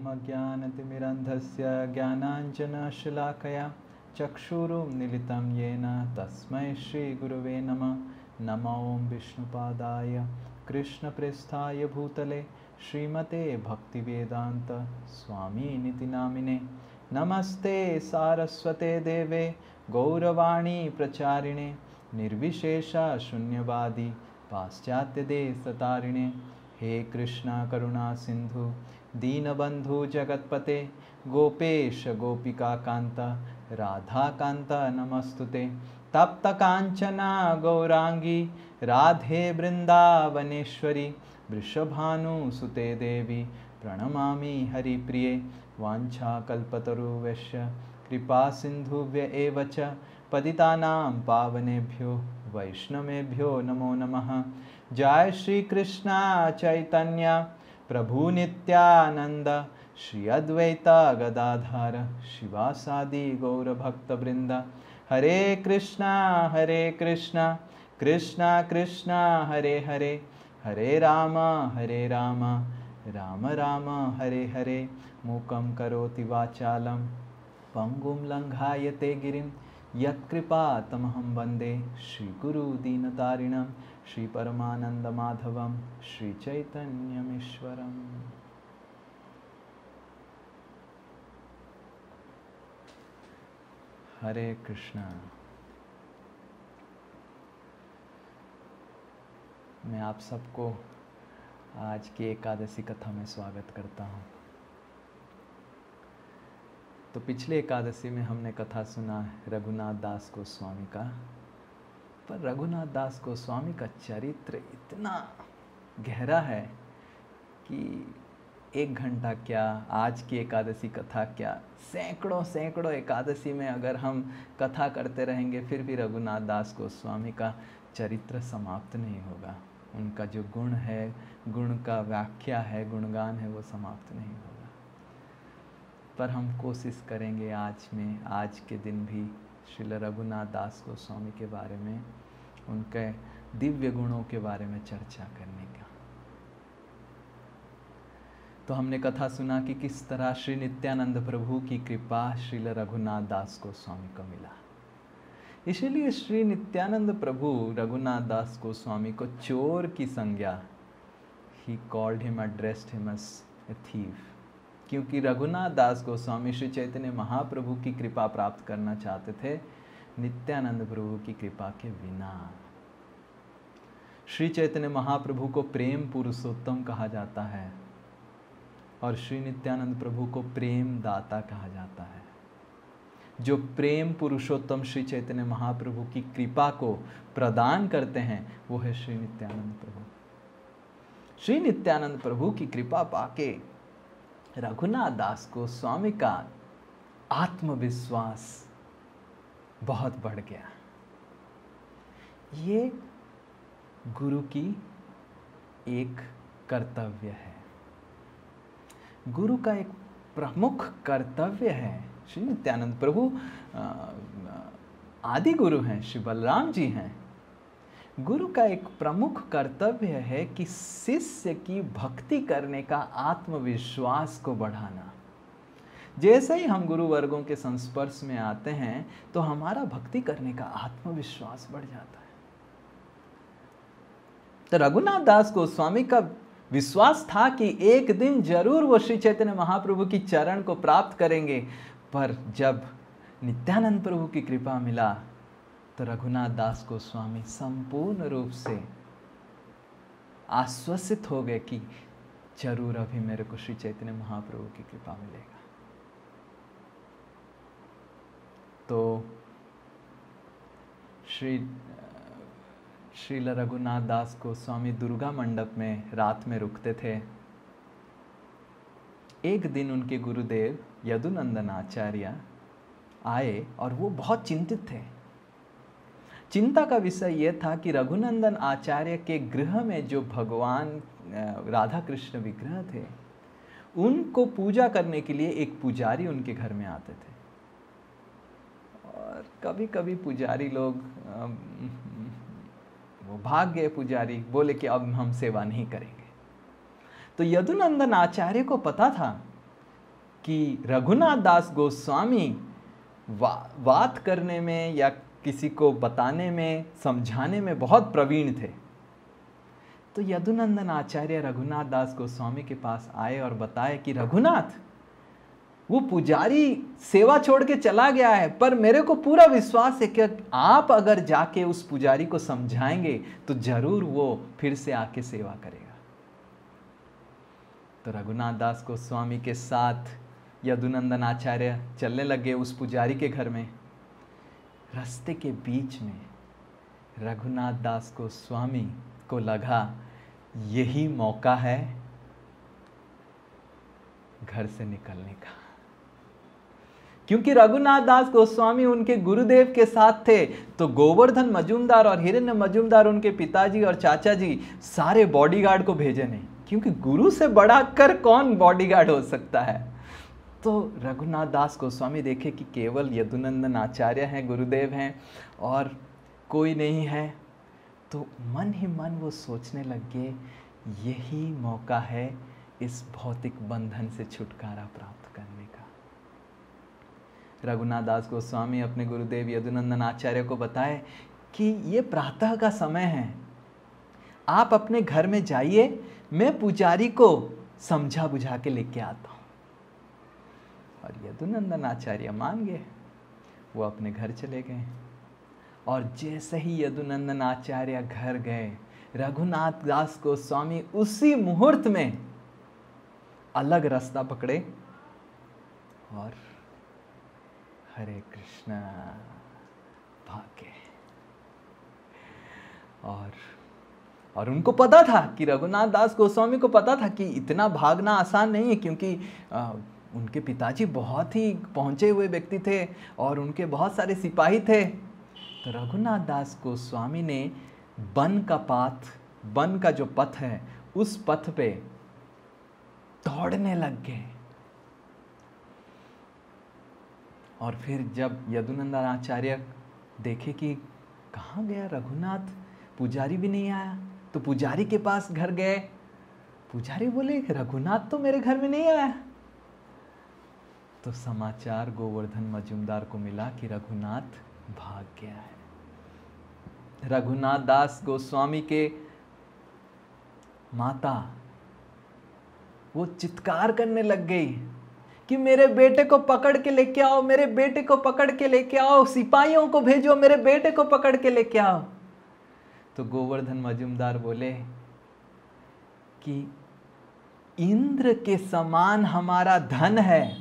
ब्रह्मज्ञानतिमिरन्धस्य ज्ञानाञ्जनशलाकया चक्षुरुन्मीलितं येन तस्मै श्रीगुरवे नमः। नमो ॐ विष्णुपादाय कृष्णप्रेष्ठाय भूतले श्रीमते भक्तिवेदान्त स्वामिनिति नामिने। नमस्ते सारस्वते देवे गौरवाणी प्रचारिणे निर्विशेषा शून्यवादी पाश्चात्यदेशतारिणे। हे कृष्णा करुणा सिंधु दीनबंधु जगतपते गोपेश गोपिका कांता राधा कांता नमस्तुते। तप्त कांचना गौरांगी राधे वृंदावनेश्वरी वृषभानुसुते देवी प्रणमामि हरिप्रिये। वाञ्छाकल्पतरुभ्यश्च कृपा सिन्धुभ्य एव च पतितानां पावनेभ्यो वैष्णवेभ्यो नमो नमः। जय श्री कृष्णा चैतन्य प्रभु नित्यानंद श्री अद्वैत गदाधर शिवासादि गौरभक्तवृंद। हरे कृष्णा कृष्णा कृष्णा हरे हरे हरे राम राम राम हरे हरे। मूकं करोति वाचालं पंगुं लंघायते गिरिं यत्कृपातमहं वन्दे श्रीगुरुदीनतारिणं श्रीपरमानन्दमाधवं श्रीचैतन्यमीश्वरम्। हरे कृष्णा। मैं आप सबको आज की एकादशी कथा में स्वागत करता हूँ। तो पिछले एकादशी में हमने कथा सुना रघुनाथ दास गोस्वामी का, पर रघुनाथ दास गोस्वामी का चरित्र इतना गहरा है कि 1 घंटा क्या, आज की एकादशी कथा क्या, सैकड़ों एकादशी में अगर हम कथा करते रहेंगे फिर भी रघुनाथ दास गोस्वामी का चरित्र समाप्त नहीं होगा। उनका जो गुण है, गुण का व्याख्या है, गुणगान है, वो समाप्त नहीं होगा। पर हम कोशिश करेंगे आज के दिन भी श्रील रघुनाथ दास गोस्वामी के बारे में, उनके दिव्य गुणों के बारे में चर्चा करने का। तो हमने कथा सुना कि किस तरह श्री नित्यानंद प्रभु की कृपा श्रील रघुनाथ दास गोस्वामी को मिला। इसीलिए श्री नित्यानंद प्रभु रघुनाथ दास गोस्वामी को चोर की संज्ञा, he called him, addressed him as a thief, क्योंकि रघुनाथ दास गोस्वामी श्री चैतन्य महाप्रभु की कृपा प्राप्त करना चाहते थे नित्यानंद प्रभु की कृपा के बिना। श्री चैतन्य महाप्रभु को प्रेम पुरुषोत्तम कहा जाता है और श्री नित्यानंद प्रभु को प्रेम दाता कहा जाता है। जो प्रेम पुरुषोत्तम श्री चैतन्य महाप्रभु की कृपा को प्रदान करते हैं वो है श्री नित्यानंद प्रभु। श्री नित्यानंद प्रभु की कृपा पाके रघुनाथ दास गोस्वामी का आत्मविश्वास बहुत बढ़ गया। ये गुरु की एक कर्तव्य है, गुरु का एक प्रमुख कर्तव्य है। श्री नित्यानंद प्रभु आदि गुरु हैं, श्री बलराम जी हैं। गुरु का एक प्रमुख कर्तव्य है कि शिष्य की भक्ति करने का आत्मविश्वास को बढ़ाना। जैसे ही हम गुरु वर्गों के संस्पर्श में आते हैं तो हमारा भक्ति करने का आत्मविश्वास बढ़ जाता है। तो रघुनाथ दास गोस्वामी का विश्वास था कि एक दिन जरूर वो श्री चैतन्य महाप्रभु की चरण को प्राप्त करेंगे। पर जब नित्यानंद प्रभु की कृपा मिला तो रघुनाथ दास गोस्वामी संपूर्ण रूप से आश्वसित हो गए कि जरूर अभी मेरे को श्री चैतन्य महाप्रभु की कृपा मिलेगा। तो श्रील रघुनाथ दास गोस्वामी दुर्गा मंडप में रात में रुकते थे। एक दिन उनके गुरुदेव यदुनंदन आचार्य आए और वो बहुत चिंतित थे। चिंता का विषय यह था कि रघुनंदन आचार्य के गृह में जो भगवान राधा कृष्ण विग्रह थे उनको पूजा करने के लिए एक पुजारी उनके घर में आते थे। और कभी कभी पुजारी लोग वो भाग गए, पुजारी बोले कि अब हम सेवा नहीं करेंगे। तो यदुनंदन आचार्य को पता था कि रघुनाथ दास गोस्वामी बात करने में या किसी को बताने में, समझाने में बहुत प्रवीण थे। तो यदुनंदन आचार्य रघुनाथ दास गोस्वामी के पास आए और बताए कि रघुनाथ, वो पुजारी सेवा छोड़ के चला गया है, पर मेरे को पूरा विश्वास है कि आप अगर जाके उस पुजारी को समझाएंगे तो जरूर वो फिर से आके सेवा करेगा। तो रघुनाथ दास गोस्वामी के साथ यदुनंदन आचार्य चलने लगे उस पुजारी के घर में। रास्ते के बीच में रघुनाथ दास गोस्वामी को लगा यही मौका है घर से निकलने का, क्योंकि रघुनाथ दास गोस्वामी उनके गुरुदेव के साथ थे। तो गोवर्धन मजूमदार और हिरण्य मजूमदार, उनके पिताजी और चाचा जी, सारे बॉडीगार्ड को भेजे नहीं, क्योंकि गुरु से बढ़ा कर कौन बॉडीगार्ड हो सकता है। तो रघुनाथ दास गोस्वामी देखे कि केवल यदुनंदन आचार्य हैं, गुरुदेव हैं, और कोई नहीं है। तो मन ही मन वो सोचने लगे यही मौका है इस भौतिक बंधन से छुटकारा प्राप्त करने का। रघुनाथ दास गोस्वामी अपने गुरुदेव यदुनंदन आचार्य को बताए कि ये प्रातः का समय है, आप अपने घर में जाइए, मैं पुजारी को समझा बुझा के लेके आता हूँ। और यदुनंदन आचार्य मान गए, वो अपने घर चले गए। और जैसे ही यदुनंदन आचार्य घर गए, रघुनाथ दास गोस्वामी उसी मुहूर्त में अलग रास्ता पकड़े और हरे कृष्णा भागे। और उनको पता था कि रघुनाथ दास गोस्वामी को पता था कि इतना भागना आसान नहीं है, क्योंकि उनके पिताजी बहुत ही पहुंचे हुए व्यक्ति थे और उनके बहुत सारे सिपाही थे। तो रघुनाथ दास गोस्वामी ने वन का जो पथ है, उस पथ पे दौड़ने लग गए। और फिर जब यदुनंदन आचार्य देखे कि कहाँ गया रघुनाथ, पुजारी भी नहीं आया, तो पुजारी के पास घर गए। पुजारी बोले रघुनाथ तो मेरे घर में नहीं आया। तो समाचार गोवर्धन मजूमदार को मिला कि रघुनाथ भाग गया है। रघुनाथ दास गोस्वामी के माता वो चित्कार करने लग गई कि मेरे बेटे को पकड़ के लेके आओ, मेरे बेटे को पकड़ के लेके आओ, सिपाहियों को भेजो, मेरे बेटे को पकड़ के लेके आओ। तो गोवर्धन मजूमदार बोले कि इंद्र के समान हमारा धन है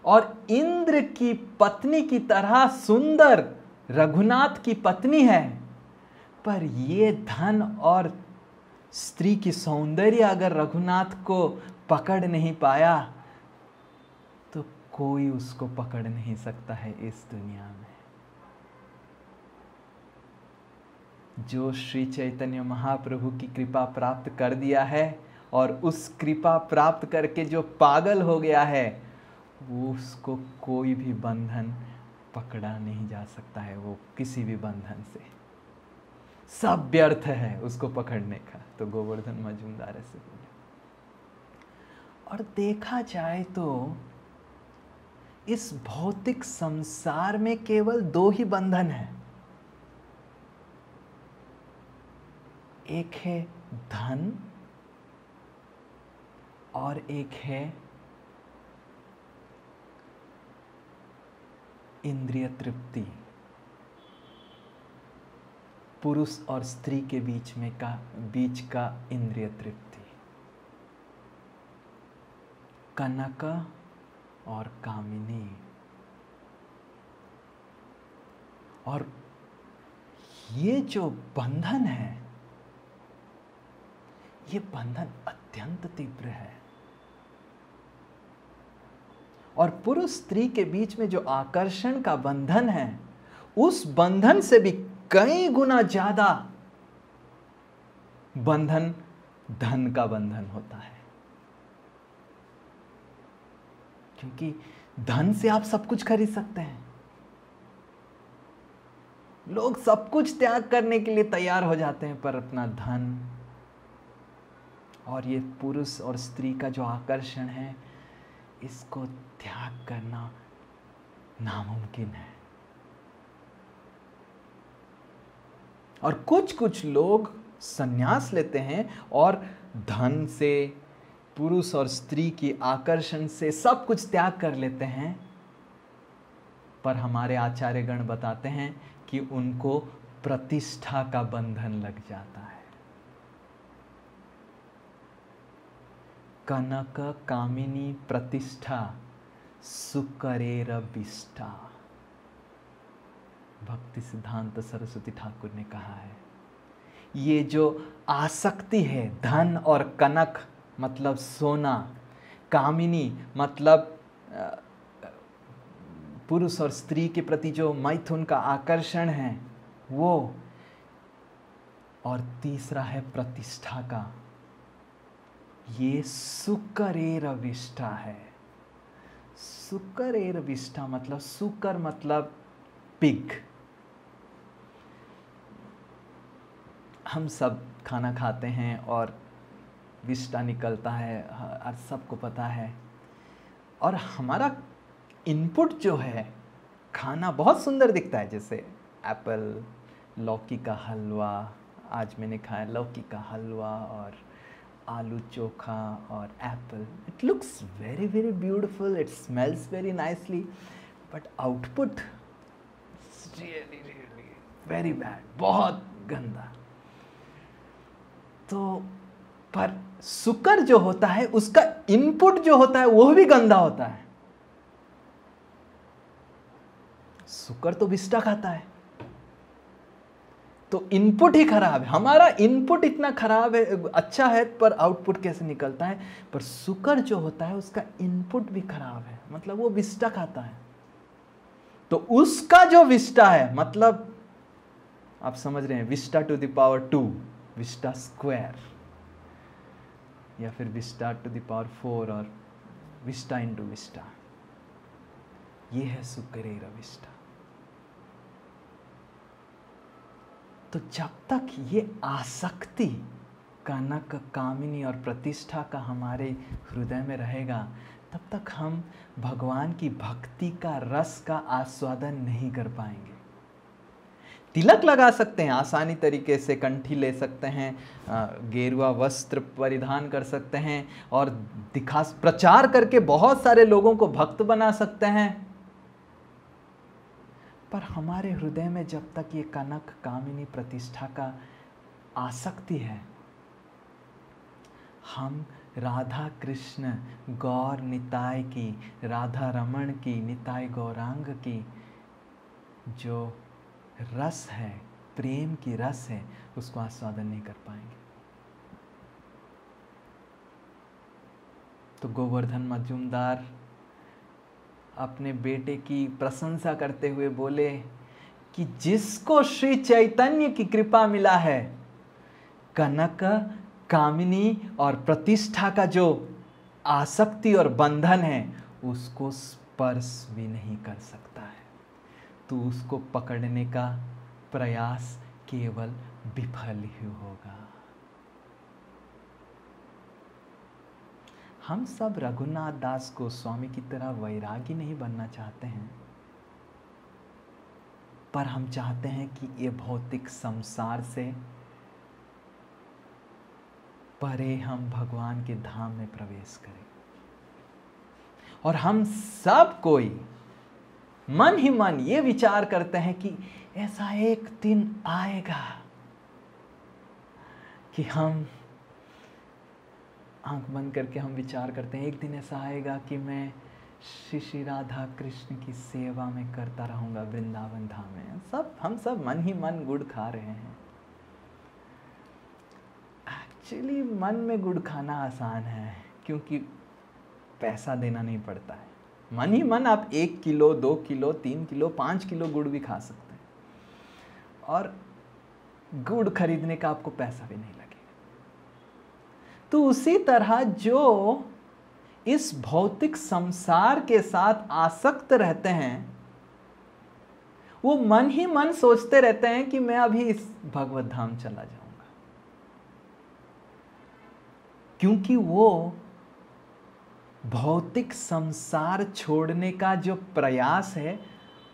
और इंद्र की पत्नी की तरह सुंदर रघुनाथ की पत्नी है, पर ये धन और स्त्री की सौंदर्य अगर रघुनाथ को पकड़ नहीं पाया तो कोई उसको पकड़ नहीं सकता है इस दुनिया में। जो श्री चैतन्य महाप्रभु की कृपा प्राप्त कर दिया है और उस कृपा प्राप्त करके जो पागल हो गया है, वो उसको कोई भी बंधन पकड़ा नहीं जा सकता है। वो किसी भी बंधन से, सब व्यर्थ है उसको पकड़ने का। तो गोवर्धन मजूमदार ऐसे बोले। और देखा जाए तो इस भौतिक संसार में केवल दो ही बंधन है, एक है धन और एक है इंद्रिय तृप्ति। पुरुष और स्त्री के बीच का इंद्रिय तृप्ति, कनक और कामिनी। और ये जो बंधन है, ये बंधन अत्यंत तीव्र है। और पुरुष स्त्री के बीच में जो आकर्षण का बंधन है, उस बंधन से भी कई गुना ज्यादा बंधन धन का बंधन होता है। क्योंकि धन से आप सब कुछ खरीद सकते हैं। लोग सब कुछ त्याग करने के लिए तैयार हो जाते हैं, पर अपना धन और ये पुरुष और स्त्री का जो आकर्षण है, इसको त्याग करना नामुमकिन है। और कुछ कुछ लोग संन्यास लेते हैं और धन से, पुरुष और स्त्री की आकर्षण से सब कुछ त्याग कर लेते हैं, पर हमारे आचार्यगण बताते हैं कि उनको प्रतिष्ठा का बंधन लग जाता है। कनक कामिनी प्रतिष्ठा सुकरेरविष्टा, भक्ति सिद्धांत सरस्वती ठाकुर ने कहा है। ये जो आसक्ति है, धन और कनक मतलब सोना, कामिनी मतलब पुरुष और स्त्री के प्रति जो मैथुन का आकर्षण है वो, और तीसरा है प्रतिष्ठा का, ये सुकरेरविष्टा है। सुकरेरविष्टा मतलब, सुकर मतलब पिग। हम सब खाना खाते हैं और विष्टा निकलता है, और सबको पता है। और हमारा इनपुट जो है, खाना बहुत सुंदर दिखता है, जैसे एप्पल, लौकी का हलवा, आज मैंने खाया लौकी का हलवा और आलू चोखा और Apple. It looks very very beautiful, it smells very nicely, but output really really very bad, बहुत गंदा। तो पर शुकर जो होता है उसका इनपुट जो होता है वो भी गंदा होता है। शुकर तो विष्टा खाता है, तो इनपुट ही खराब है। हमारा इनपुट इतना खराब है, अच्छा है, पर आउटपुट कैसे निकलता है। पर शुकर जो होता है उसका इनपुट भी खराब है, मतलब वो विष्टा खाता है। तो उसका जो विष्टा है, मतलब आप समझ रहे हैं, विष्टा टू द पावर 2, विष्टा स्क्वायर, या फिर विष्टा टू द पावर 4, और विष्टा इंटू विष्टा, ये है सुकरेरविष्टा। तो जब तक ये आसक्ति कनक, कामिनी और प्रतिष्ठा का हमारे हृदय में रहेगा, तब तक हम भगवान की भक्ति का रस का आस्वादन नहीं कर पाएंगे। तिलक लगा सकते हैं आसानी तरीके से, कंठी ले सकते हैं, गेरुआ वस्त्र परिधान कर सकते हैं और प्रचार करके बहुत सारे लोगों को भक्त बना सकते हैं, पर हमारे हृदय में जब तक ये कनक, कामिनी, प्रतिष्ठा का आसक्ति है, हम राधा कृष्ण गौर निताय की, राधा रमण की, निताय गौरांग की जो रस है, प्रेम की रस है, उसको आस्वादन नहीं कर पाएंगे। तो गोवर्धन मजूमदार अपने बेटे की प्रशंसा करते हुए बोले कि जिसको श्री चैतन्य की कृपा मिला है, कनक, कामिनी और प्रतिष्ठा का जो आसक्ति और बंधन है, उसको स्पर्श भी नहीं कर सकता है। तो उसको पकड़ने का प्रयास केवल विफल ही होगा। हम सब रघुनाथ दास गोस्वामी की तरह वैरागी नहीं बनना चाहते हैं, पर हम चाहते हैं कि ये भौतिक संसार से परे हम भगवान के धाम में प्रवेश करें। और हम सब कोई मन ही मन ये विचार करते हैं कि ऐसा एक दिन आएगा कि हम आंख बंद करके हम विचार करते हैं, एक दिन ऐसा आएगा कि मैं श्री श्री राधा कृष्ण की सेवा में करता रहूंगा वृंदावन धाम में। हम सब मन ही मन गुड़ खा रहे हैं। एक्चुअली मन में गुड़ खाना आसान है, क्योंकि पैसा देना नहीं पड़ता है। मन ही मन आप 1 किलो, 2 किलो, 3 किलो, 5 किलो गुड़ भी खा सकते हैं, और गुड़ खरीदने का आपको पैसा भी नहीं लगेगा। तो उसी तरह जो इस भौतिक संसार के साथ आसक्त रहते हैं, वो मन ही मन सोचते रहते हैं कि मैं अभी इस भगवत धाम चला जाऊंगा, क्योंकि वो भौतिक संसार छोड़ने का जो प्रयास है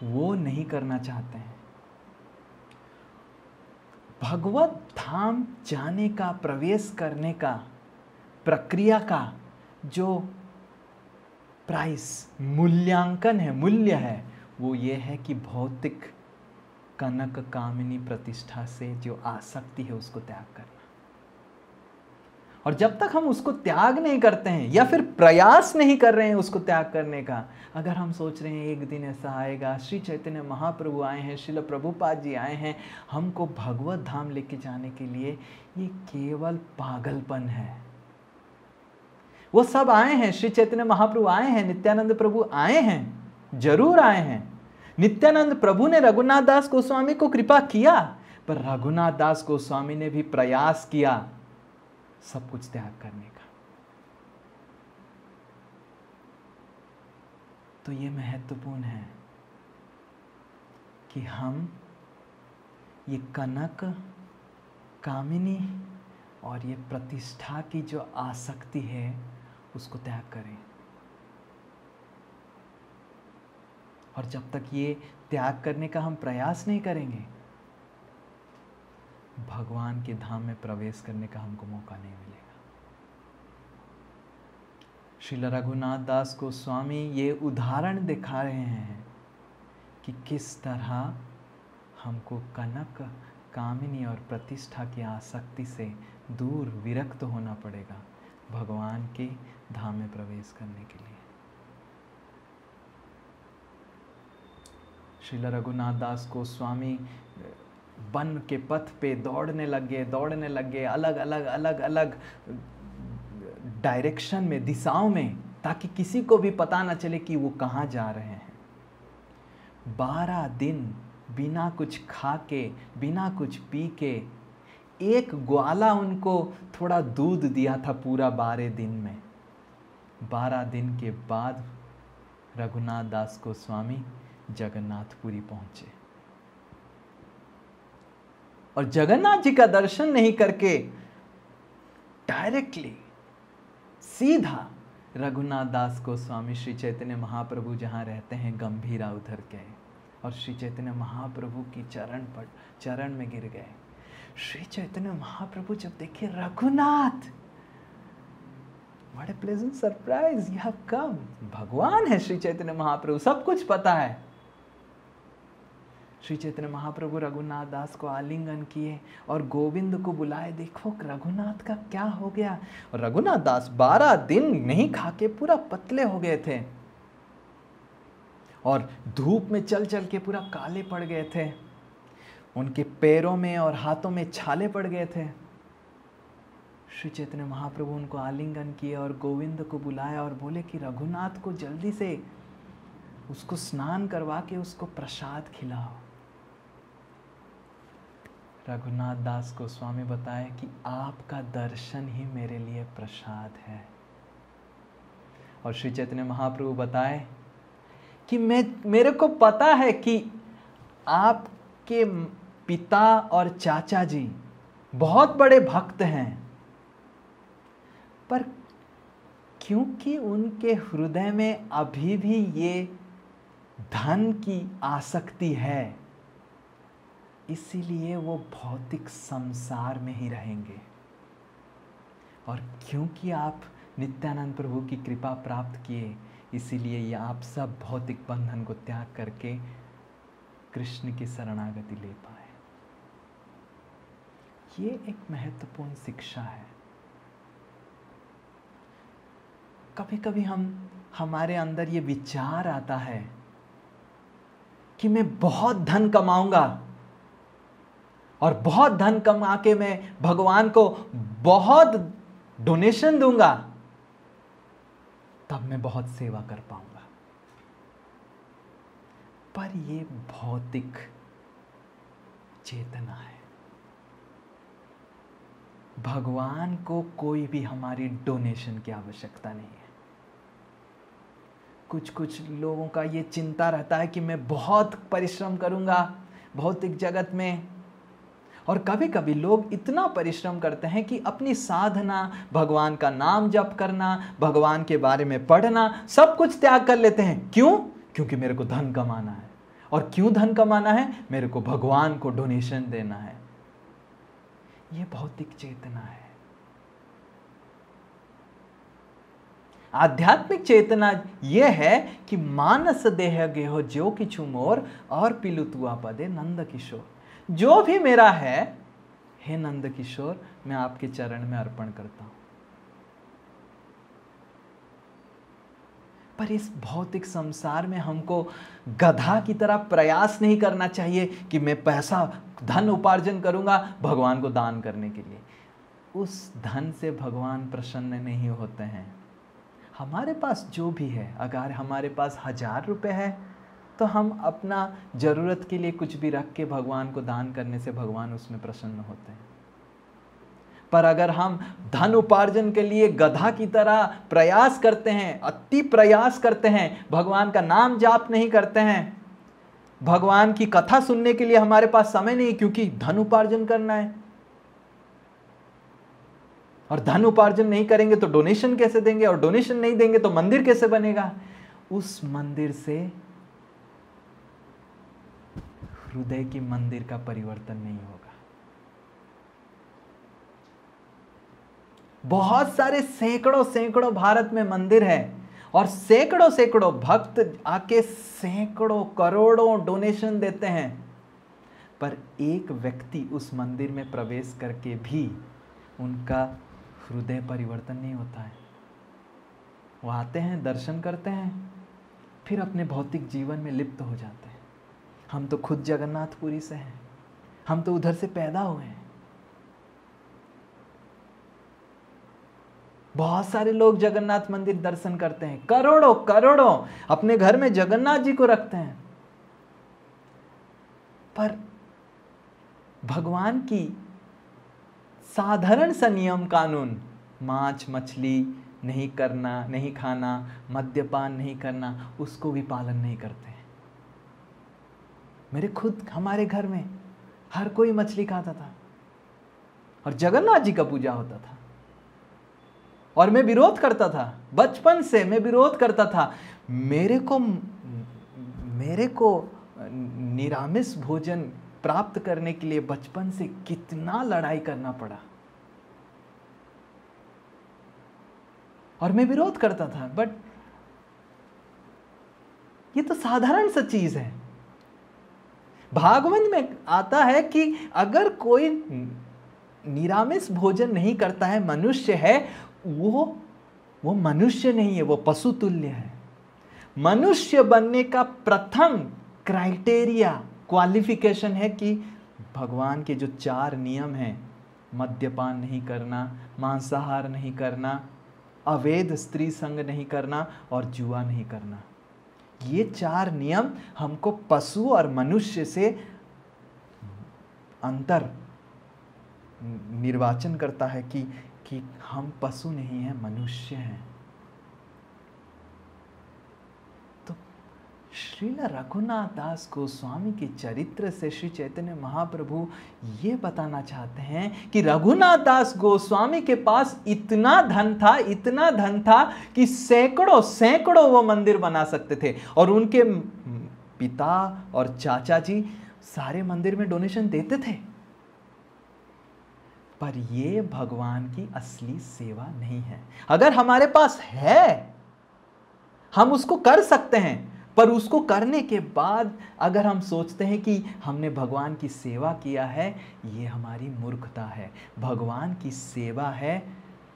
वो नहीं करना चाहते हैं। भगवत धाम जाने का, प्रवेश करने का, प्रक्रिया का जो प्राइस, मूल्यांकन है, मूल्य है, वो ये है कि भौतिक कनक कामिनी प्रतिष्ठा से जो आसक्ति है उसको त्याग करना। और जब तक हम उसको त्याग नहीं करते हैं या फिर प्रयास नहीं कर रहे हैं उसको त्याग करने का, अगर हम सोच रहे हैं एक दिन ऐसा आएगा, श्री चैतन्य महाप्रभु आए हैं, श्रील प्रभुपाद जी आए हैं हमको भगवत धाम लेके जाने के लिए, ये केवल पागलपन है। वो सब आए हैं, श्री चैतन्य महाप्रभु आए हैं, नित्यानंद प्रभु आए हैं, जरूर आए हैं। नित्यानंद प्रभु ने रघुनाथ दास गोस्वामी को कृपा किया, पर रघुनाथ दास गोस्वामी ने भी प्रयास किया सब कुछ त्याग करने का। तो ये महत्वपूर्ण है कि हम ये कनक कामिनी और ये प्रतिष्ठा की जो आसक्ति है उसको त्याग करें। और जब तक ये त्याग करने का हम प्रयास नहीं करेंगे, भगवान के धाम में प्रवेश करने का हमको मौका नहीं मिलेगा। श्रील रघुनाथ दास गोस्वामी ये उदाहरण दिखा रहे हैं कि किस तरह हमको कनक कामिनी और प्रतिष्ठा की आसक्ति से दूर विरक्त होना पड़ेगा भगवान के धाम में प्रवेश करने के लिए। श्रील रघुनाथ दास गोस्वामी वन के पथ पे दौड़ने लगे अलग अलग डायरेक्शन में, दिशाओं में, ताकि किसी को भी पता न चले कि वो कहाँ जा रहे हैं। 12 दिन बिना कुछ खा के, बिना कुछ पी के, एक ग्वाला उनको थोड़ा दूध दिया था पूरा 12 दिन में। 12 दिन के बाद रघुनाथ दास गोस्वामी जगन्नाथपुरी पहुंचे और जगन्नाथ जी का दर्शन नहीं करके डायरेक्टली सीधा रघुनाथ दास गोस्वामी श्री चैतन्य महाप्रभु जहां रहते हैं गंभीरा उधर गए और श्री चैतन्य महाप्रभु की चरण में गिर गए। श्री चैतन्य महाप्रभु जब देखे Raghunath, what A pleasant surprise, you have come. भगवान है श्री चैतन्य महाप्रभु, सब कुछ पता है। श्री चैतन्य महाप्रभु रघुनाथ दास को आलिंगन किए और गोविंद को बुलाए, देखो रघुनाथ का क्या हो गया। और रघुनाथ दास 12 दिन नहीं खा के पूरा पतले हो गए थे और धूप में चल चल के पूरा काले पड़ गए थे, उनके पैरों में और हाथों में छाले पड़ गए थे। श्री चैतन्य महाप्रभु उनको आलिंगन किए और गोविंद को बुलाया और बोले कि रघुनाथ को जल्दी से उसको स्नान करवा के उसको प्रसाद खिलाओ। रघुनाथ दास गोस्वामी बताए कि आपका दर्शन ही मेरे लिए प्रसाद है। और श्री चैतन्य महाप्रभु बताए कि मेरे को पता है कि आपके पिता और चाचा जी बहुत बड़े भक्त हैं, पर क्योंकि उनके हृदय में अभी भी ये धन की आसक्ति है, इसीलिए वो भौतिक संसार में ही रहेंगे। और क्योंकि आप नित्यानंद प्रभु की कृपा प्राप्त किए, इसीलिए ये आप सब भौतिक बंधन को त्याग करके कृष्ण की शरणागति ले पाए। ये एक महत्वपूर्ण शिक्षा है। कभी कभी हमारे अंदर ये विचार आता है कि मैं बहुत धन कमाऊंगा और बहुत धन कमा के मैं भगवान को बहुत डोनेशन दूंगा, तब मैं बहुत सेवा कर पाऊंगा। पर ये भौतिक चेतना है। भगवान को कोई भी हमारी डोनेशन की आवश्यकता नहीं है। कुछ लोगों का ये चिंता रहता है कि मैं बहुत परिश्रम करूंगा भौतिक जगत में और कभी कभी लोग इतना परिश्रम करते हैं कि अपनी साधना, भगवान का नाम जप करना, भगवान के बारे में पढ़ना, सब कुछ त्याग कर लेते हैं। क्यों? क्योंकि मेरे को धन कमाना है। और क्यों धन कमाना है? मेरे को भगवान को डोनेशन देना है। यह भौतिक चेतना है। आध्यात्मिक चेतना यह है कि मानस देह गेहो जो किछु मोर और पिलुतुआ पदे नंद किशोर। जो भी मेरा है, हे नंद किशोर, मैं आपके चरण में अर्पण करता हूं। पर इस भौतिक संसार में हमको गधा की तरह प्रयास नहीं करना चाहिए कि मैं पैसा, धन उपार्जन करूंगा भगवान को दान करने के लिए। उस धन से भगवान प्रसन्न नहीं होते हैं। हमारे पास जो भी है, अगर हमारे पास 1000 रुपये है तो हम अपना जरूरत के लिए कुछ भी रख के भगवान को दान करने से भगवान उसमें प्रसन्न होते हैं। पर अगर हम धन उपार्जन के लिए गधा की तरह प्रयास करते हैं, अति प्रयास करते हैं, भगवान का नाम जाप नहीं करते हैं, भगवान की कथा सुनने के लिए हमारे पास समय नहीं क्योंकि धन उपार्जन करना है, और धन उपार्जन नहीं करेंगे तो डोनेशन कैसे देंगे, और डोनेशन नहीं देंगे तो मंदिर कैसे बनेगा? उस मंदिर से हृदय की मंदिर का परिवर्तन नहीं होगा। बहुत सारे सैकड़ों सैकड़ों भारत में मंदिर है और सैकड़ों सैकड़ों भक्त आके सैकड़ों करोड़ों डोनेशन देते हैं, पर एक व्यक्ति उस मंदिर में प्रवेश करके भी उनका हृदय परिवर्तन नहीं होता है। वो आते हैं, दर्शन करते हैं, फिर अपने भौतिक जीवन में लिप्त हो जाते हैं। हम तो खुद जगन्नाथपुरी से हैं, हम तो उधर से पैदा हुए हैं। बहुत सारे लोग जगन्नाथ मंदिर दर्शन करते हैं, करोड़ों करोड़ों अपने घर में जगन्नाथ जी को रखते हैं, पर भगवान की साधारण सा नियम कानून, मांस मछली नहीं करना, नहीं खाना, मद्यपान नहीं करना, उसको भी पालन नहीं करते हैं। मेरे खुद हमारे घर में हर कोई मछली खाता था और जगन्नाथ जी का पूजा होता था, और मैं विरोध करता था, बचपन से मैं विरोध करता था। मेरे को निरामिष भोजन प्राप्त करने के लिए बचपन से कितना लड़ाई करना पड़ा, और मैं विरोध करता था। बट ये तो साधारण सा चीज है। भागवत में आता है कि अगर कोई निरामिष भोजन नहीं करता है, मनुष्य है, वो मनुष्य नहीं है, वो पशु तुल्य है। मनुष्य बनने का प्रथम क्राइटेरिया, क्वालिफिकेशन है कि भगवान के जो 4 नियम हैं, मद्यपान नहीं करना, मांसाहार नहीं करना, अवैध स्त्री संग नहीं करना और जुआ नहीं करना। ये 4 नियम हमको पशु और मनुष्य से अंतर निर्वाचन करता है कि हम पशु नहीं हैं, मनुष्य हैं। तो श्रील रघुनाथ दास गोस्वामी के चरित्र से श्री चैतन्य महाप्रभु ये बताना चाहते हैं कि रघुनाथ दास गोस्वामी के पास इतना धन था कि सैकड़ों सैकड़ों वो मंदिर बना सकते थे, और उनके पिता और चाचा जी सारे मंदिर में डोनेशन देते थे। पर ये भगवान की असली सेवा नहीं है। अगर हमारे पास है, हम उसको कर सकते हैं, पर उसको करने के बाद अगर हम सोचते हैं कि हमने भगवान की सेवा किया है, ये हमारी मूर्खता है। भगवान की सेवा है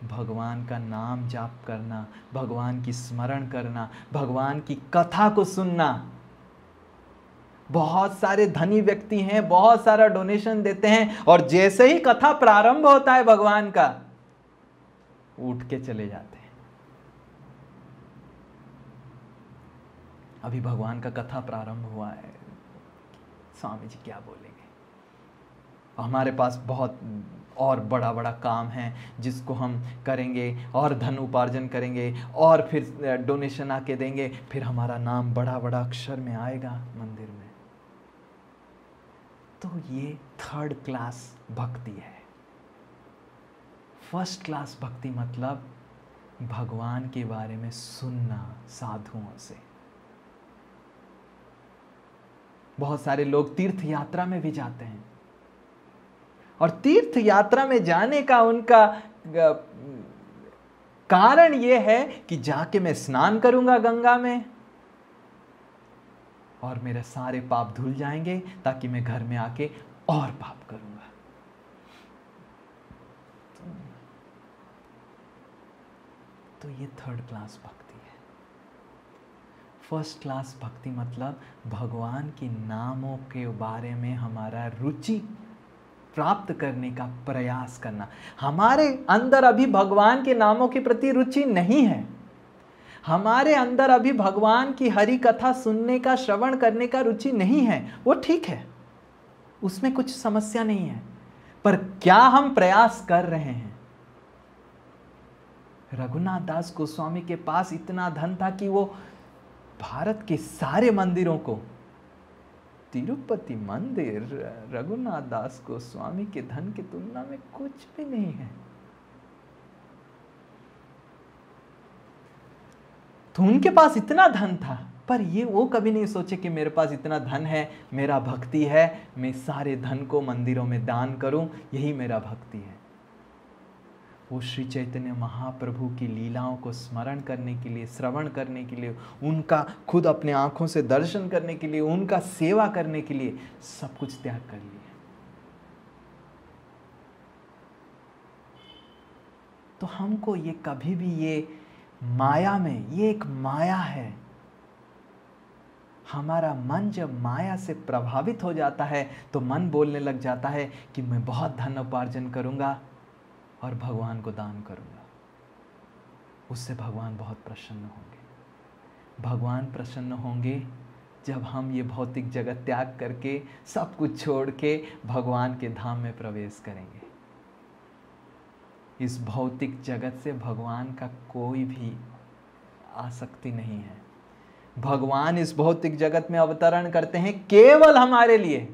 भगवान का नाम जाप करना, भगवान की स्मरण करना, भगवान की कथा को सुनना। बहुत सारे धनी व्यक्ति हैं, बहुत सारा डोनेशन देते हैं, और जैसे ही कथा प्रारंभ होता है भगवान का, उठ के चले जाते हैं। अभी भगवान का कथा प्रारंभ हुआ है, स्वामी जी क्या बोलेंगे? हमारे पास बहुत और बड़ा बड़ा काम है जिसको हम करेंगे, और धन उपार्जन करेंगे, और फिर डोनेशन आके देंगे, फिर हमारा नाम बड़ा बड़ा अक्षर में आएगा मंदिर में। तो ये थर्ड क्लास भक्ति है। फर्स्ट क्लास भक्ति मतलब भगवान के बारे में सुनना साधुओं से। बहुत सारे लोग तीर्थ यात्रा में भी जाते हैं और तीर्थ यात्रा में जाने का उनका कारण यह है कि जाके मैं स्नान करूंगा गंगा में और मेरे सारे पाप धुल जाएंगे ताकि मैं घर में आके और पाप करूंगा। तो ये थर्ड क्लास भक्ति है। फर्स्ट क्लास भक्ति मतलब भगवान के नामों के बारे में हमारा रुचि प्राप्त करने का प्रयास करना। हमारे अंदर अभी भगवान के नामों के प्रति रुचि नहीं है, हमारे अंदर अभी भगवान की हरि कथा सुनने का, श्रवण करने का रुचि नहीं है, वो ठीक है, उसमें कुछ समस्या नहीं है, पर क्या हम प्रयास कर रहे हैं? रघुनाथ दास गोस्वामी के पास इतना धन था कि वो भारत के सारे मंदिरों को, तिरुपति मंदिर रघुनाथ दास गोस्वामी के धन की तुलना में कुछ भी नहीं है। तो उनके पास इतना धन था, पर ये वो कभी नहीं सोचे कि मेरे पास इतना धन है, मेरा भक्ति है, मैं सारे धन को मंदिरों में दान करूं, यही मेरा भक्ति है। वो श्री चैतन्य महाप्रभु की लीलाओं को स्मरण करने के लिए, श्रवण करने के लिए, उनका खुद अपने आंखों से दर्शन करने के लिए, उनका सेवा करने के लिए सब कुछ त्याग कर लिया। तो हमको ये कभी भी ये माया में, ये एक माया है, हमारा मन जब माया से प्रभावित हो जाता है तो मन बोलने लग जाता है कि मैं बहुत धन उपार्जन करूंगा और भगवान को दान करूंगा, उससे भगवान बहुत प्रसन्न होंगे। भगवान प्रसन्न होंगे जब हम ये भौतिक जगत त्याग करके, सब कुछ छोड़ के भगवान के धाम में प्रवेश करेंगे। इस भौतिक जगत से भगवान का कोई भी आसक्ति नहीं है। भगवान इस भौतिक जगत में अवतरण करते हैं केवल हमारे लिए,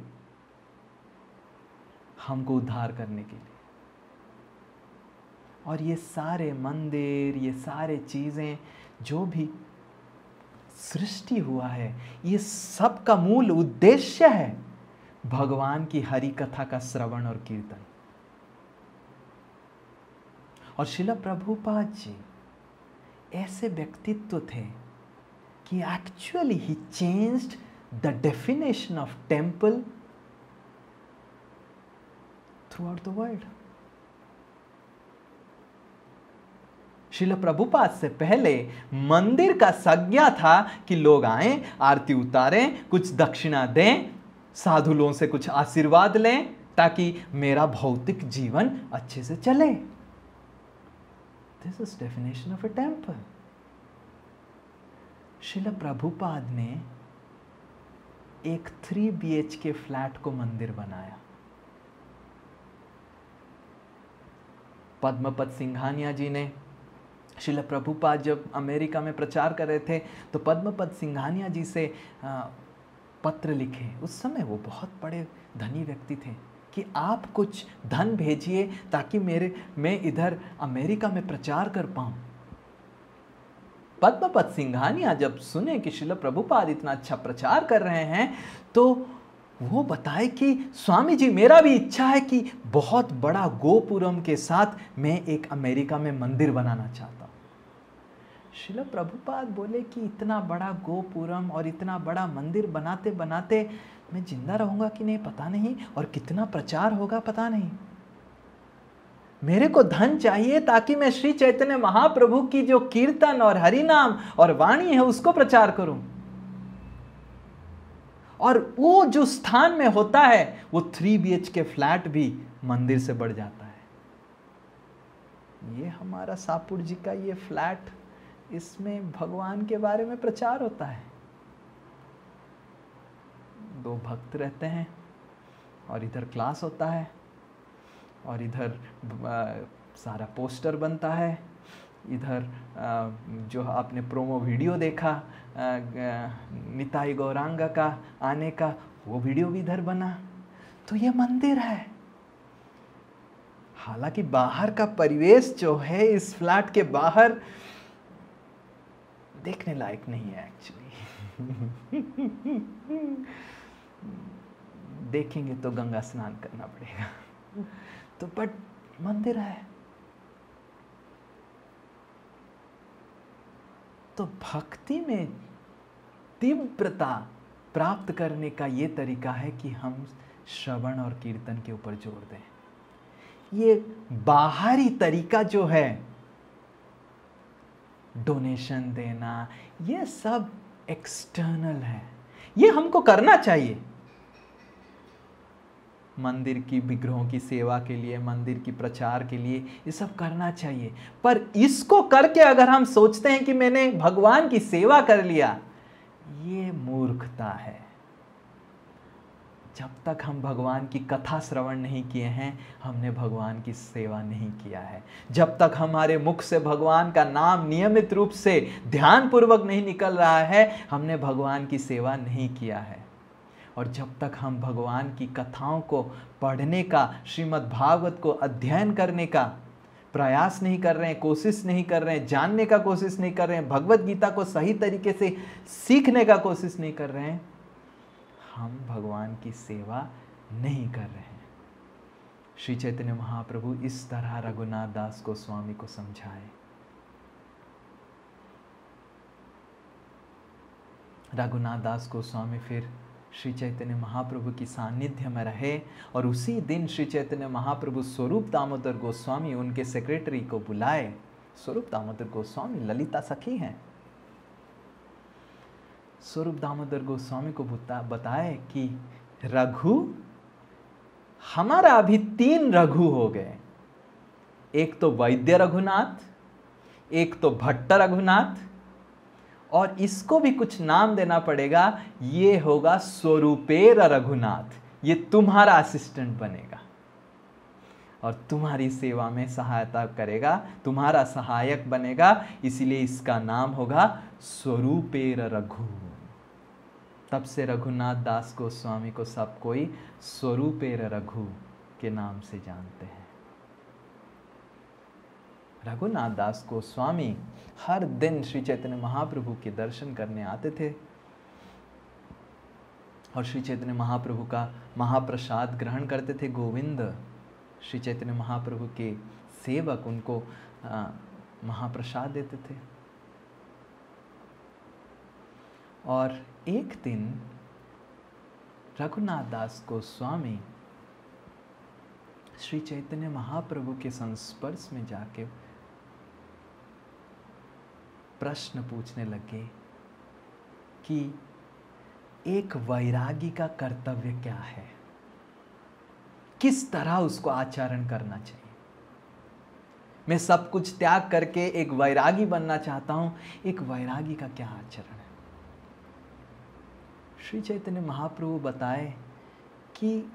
हमको उद्धार करने के लिए। और ये सारे मंदिर, ये सारे चीजें जो भी सृष्टि हुआ है, ये सब का मूल उद्देश्य है भगवान की हरि कथा का श्रवण और कीर्तन। और श्रील प्रभुपाद जी ऐसे व्यक्तित्व थे कि actually he changed the definition of temple through out the world. Srila Prabhupada से पहले मंदिर का संज्ञा था कि लोग आएं, आरती उतारें, कुछ दक्षिणा दें, साधु लोगों से कुछ आशीर्वाद लें ताकि मेरा भौतिक जीवन अच्छे से चले। This is definition of a temple. Srila Prabhupada ने एक 3 BHK फ्लैट को मंदिर बनाया। पद्मपद सिंघानिया जी ने, श्रील प्रभुपाद जब अमेरिका में प्रचार कर रहे थे तो पद्मपद सिंघानिया जी से पत्र लिखे। उस समय वो बहुत बड़े धनी व्यक्ति थे कि आप कुछ धन भेजिए ताकि मैं इधर अमेरिका में प्रचार कर पाऊं। पद्मपद सिंघानिया जब सुने कि श्रील प्रभुपाद इतना अच्छा प्रचार कर रहे हैं तो वो बताए कि स्वामी जी, मेरा भी इच्छा है कि बहुत बड़ा गोपुरम के साथ मैं एक अमेरिका में मंदिर बनाना चाहता हूं। श्रील प्रभुपाद बोले कि इतना बड़ा गोपुरम और इतना बड़ा मंदिर बनाते बनाते मैं जिंदा रहूंगा कि नहीं पता नहीं, और कितना प्रचार होगा पता नहीं। मेरे को धन चाहिए ताकि मैं श्री चैतन्य महाप्रभु की जो कीर्तन और हरि नाम और वाणी है उसको प्रचार करूं। और वो जो स्थान में होता है वो 3 BHK फ्लैट भी मंदिर से बढ़ जाता है। ये हमारा सापुर जी का ये फ्लैट, इसमें भगवान के बारे में प्रचार होता है। 2 भक्त रहते हैं और इधर क्लास होता है और इधर सारा पोस्टर बनता है, इधर जो आपने प्रोमो वीडियो देखा निताई गौरांगा का आने का, वो वीडियो भी इधर बना। तो ये मंदिर है। हालांकि बाहर का परिवेश जो है इस फ्लैट के बाहर देखने लायक नहीं है एक्चुअली। देखेंगे तो गंगा स्नान करना पड़ेगा। तो बट मंदिर है। तो भक्ति में तीव्रता प्राप्त करने का ये तरीका है कि हम श्रवण और कीर्तन के ऊपर जोर दें। ये बाहरी तरीका जो है, डोनेशन देना, ये सब एक्सटर्नल है। ये हमको करना चाहिए, मंदिर की विग्रहों की सेवा के लिए, मंदिर की प्रचार के लिए, ये सब करना चाहिए। पर इसको करके अगर हम सोचते हैं कि मैंने भगवान की सेवा कर लिया, ये मूर्खता है। जब तक हम भगवान की कथा श्रवण नहीं किए हैं, हमने भगवान की सेवा नहीं किया है। जब तक हमारे मुख से भगवान का नाम नियमित रूप से ध्यानपूर्वक नहीं निकल रहा है, हमने भगवान की सेवा नहीं किया है। और जब तक हम भगवान की कथाओं को पढ़ने का, श्रीमद् भागवत को अध्ययन करने का प्रयास नहीं कर रहे हैं, कोशिश नहीं कर रहे हैं, जानने का कोशिश नहीं कर रहे हैं, भगवत गीता को सही तरीके से सीखने का कोशिश नहीं कर रहे हैं, हम भगवान की सेवा नहीं कर रहे हैं। श्री चैतन्य महाप्रभु इस तरह रघुनाथ दास गोस्वामी को समझाए। रघुनाथ दास गोस्वामी फिर श्री चैतन्य महाप्रभु की सानिध्य में रहे और उसी दिन श्री चैतन्य महाप्रभु स्वरूप दामोदर गोस्वामी उनके सेक्रेटरी को बुलाए। स्वरूप दामोदर गोस्वामी ललिता सखी हैं। स्वरूप दामोदर गोस्वामी को बताए कि रघु, हमारा अभी 3 रघु हो गए। एक तो वैद्य रघुनाथ, एक तो भट्ट रघुनाथ, और इसको भी कुछ नाम देना पड़ेगा। ये होगा स्वरूपेर रघुनाथ। ये तुम्हारा असिस्टेंट बनेगा और तुम्हारी सेवा में सहायता करेगा, तुम्हारा सहायक बनेगा। इसलिए इसका नाम होगा स्वरूपेर रघु। तब से रघुनाथ दास गोस्वामी को सब कोई स्वरूपेर रघु के नाम से जानते हैं। रघुनाथ दास गोस्वामी हर दिन श्री चैतन्य महाप्रभु के दर्शन करने आते थे और श्री चैतन्य महाप्रभु का महाप्रसाद ग्रहण करते थे। गोविंद, श्री चैतन्य महाप्रभु के सेवक, उनको महाप्रसाद देते थे। और एक दिन रघुनाथ दास गोस्वामी श्री चैतन्य महाप्रभु के संस्पर्श में जाके प्रश्न पूछने लगे कि एक वैरागी का कर्तव्य क्या है, किस तरह उसको आचरण करना चाहिए। मैं सब कुछ त्याग करके एक वैरागी बनना चाहता हूं, एक वैरागी का क्या आचरण है। श्री चैतन्य महाप्रभु बताए कि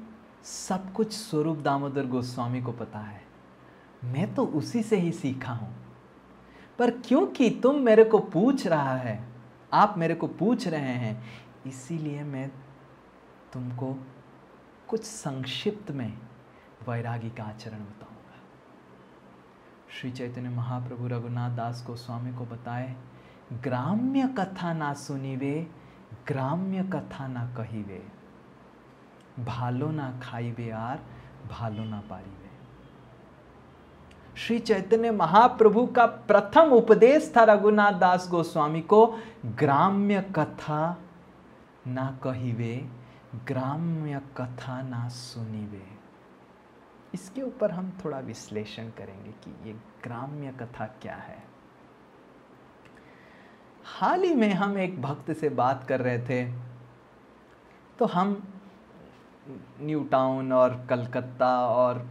सब कुछ स्वरूप दामोदर गोस्वामी को पता है, मैं तो उसी से ही सीखा हूं। पर क्योंकि तुम मेरे को पूछ रहा है, आप मेरे को पूछ रहे हैं, इसीलिए मैं तुमको कुछ संक्षिप्त में वैरागी का आचरण बताऊंगा। श्री चैतन्य महाप्रभु रघुनाथ दास गोस्वामी को बताए, ग्राम्य कथा ना सुनिवे, ग्राम्य कथा ना कहिवे, भालो ना खाइबे आर भालो ना पारिवे। श्री चैतन्य महाप्रभु का प्रथम उपदेश था रघुनाथ दास गोस्वामी को, ग्राम्य कथा ना कहिवे, ग्राम्य कथा ना सुनिवे। इसके ऊपर हम थोड़ा विश्लेषण करेंगे कि ये ग्राम्य कथा क्या है। हाल ही में हम एक भक्त से बात कर रहे थे, तो हम न्यू टाउन और कलकत्ता और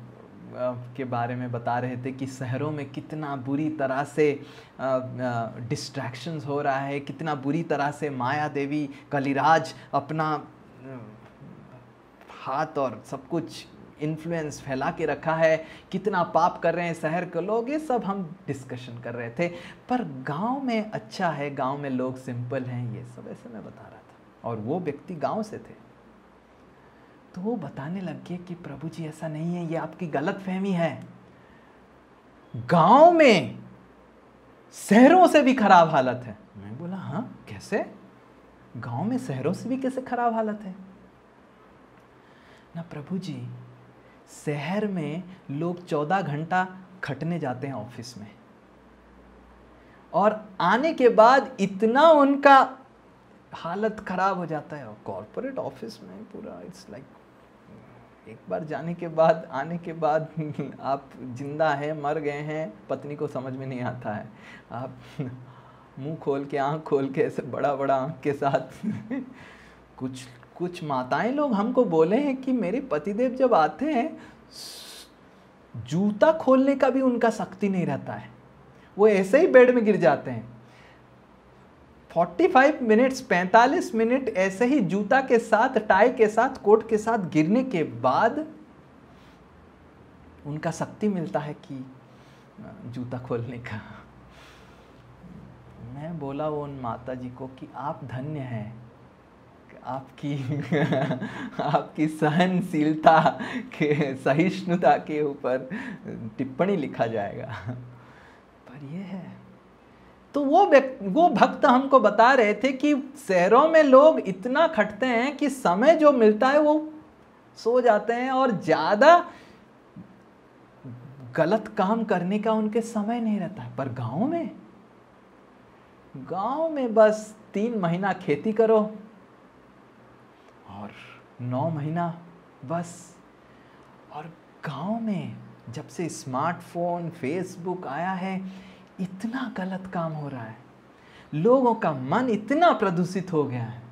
के बारे में बता रहे थे कि शहरों में कितना बुरी तरह से डिस्ट्रैक्शंस हो रहा है, कितना बुरी तरह से माया देवी कलिराज अपना हाथ और सब कुछ इन्फ्लुएंस फैला के रखा है, कितना पाप कर रहे हैं शहर के लोग। ये सब हम डिस्कशन कर रहे थे। पर गांव में अच्छा है, गांव में लोग सिंपल हैं, ये सब ऐसे मैं बता रहा था। और वो व्यक्ति गांव से थे। तो वो बताने लग गए कि प्रभु जी ऐसा नहीं है, ये आपकी गलतफहमी है। गांव में शहरों से भी खराब हालत है। मैं बोला हाँ कैसे? गांव में शहरों से भी कैसे खराब हालत है? ना प्रभु जी, शहर में लोग 14 घंटा खटने जाते हैं ऑफिस में, और आने के बाद इतना उनका हालत खराब हो जाता है। और कॉर्पोरेट ऑफिस में पूरा इट्स लाइक एक बार जाने के बाद आने के बाद आप जिंदा है मर गए हैं पत्नी को समझ में नहीं आता है। आप मुंह खोल के आंख खोल के ऐसे बड़ा बड़ा आंख के साथ कुछ माताएं लोग हमको बोले हैं कि मेरे पतिदेव जब आते हैं जूता खोलने का भी उनका शक्ति नहीं रहता है, वो ऐसे ही बेड में गिर जाते हैं। 45 मिनट ऐसे ही जूता के साथ, टाई के साथ, कोट के साथ गिरने के बाद उनका शक्ति मिलता है कि जूता खोलने का। मैं बोला वो उन माता जी को कि आप धन्य हैं, आपकी सहनशीलता के, सहिष्णुता के ऊपर टिप्पणी लिखा जाएगा। पर ये है, तो वो भक्त हमको बता रहे थे कि शहरों में लोग इतना खटते हैं कि समय जो मिलता है वो सो जाते हैं, और ज्यादा गलत काम करने का उनके समय नहीं रहता है। पर गांव में बस 3 महीना खेती करो और 9 महीना बस। और गांव में जब से स्मार्टफोन, फेसबुक आया है, इतना गलत काम हो रहा है, लोगों का मन इतना प्रदूषित हो गया है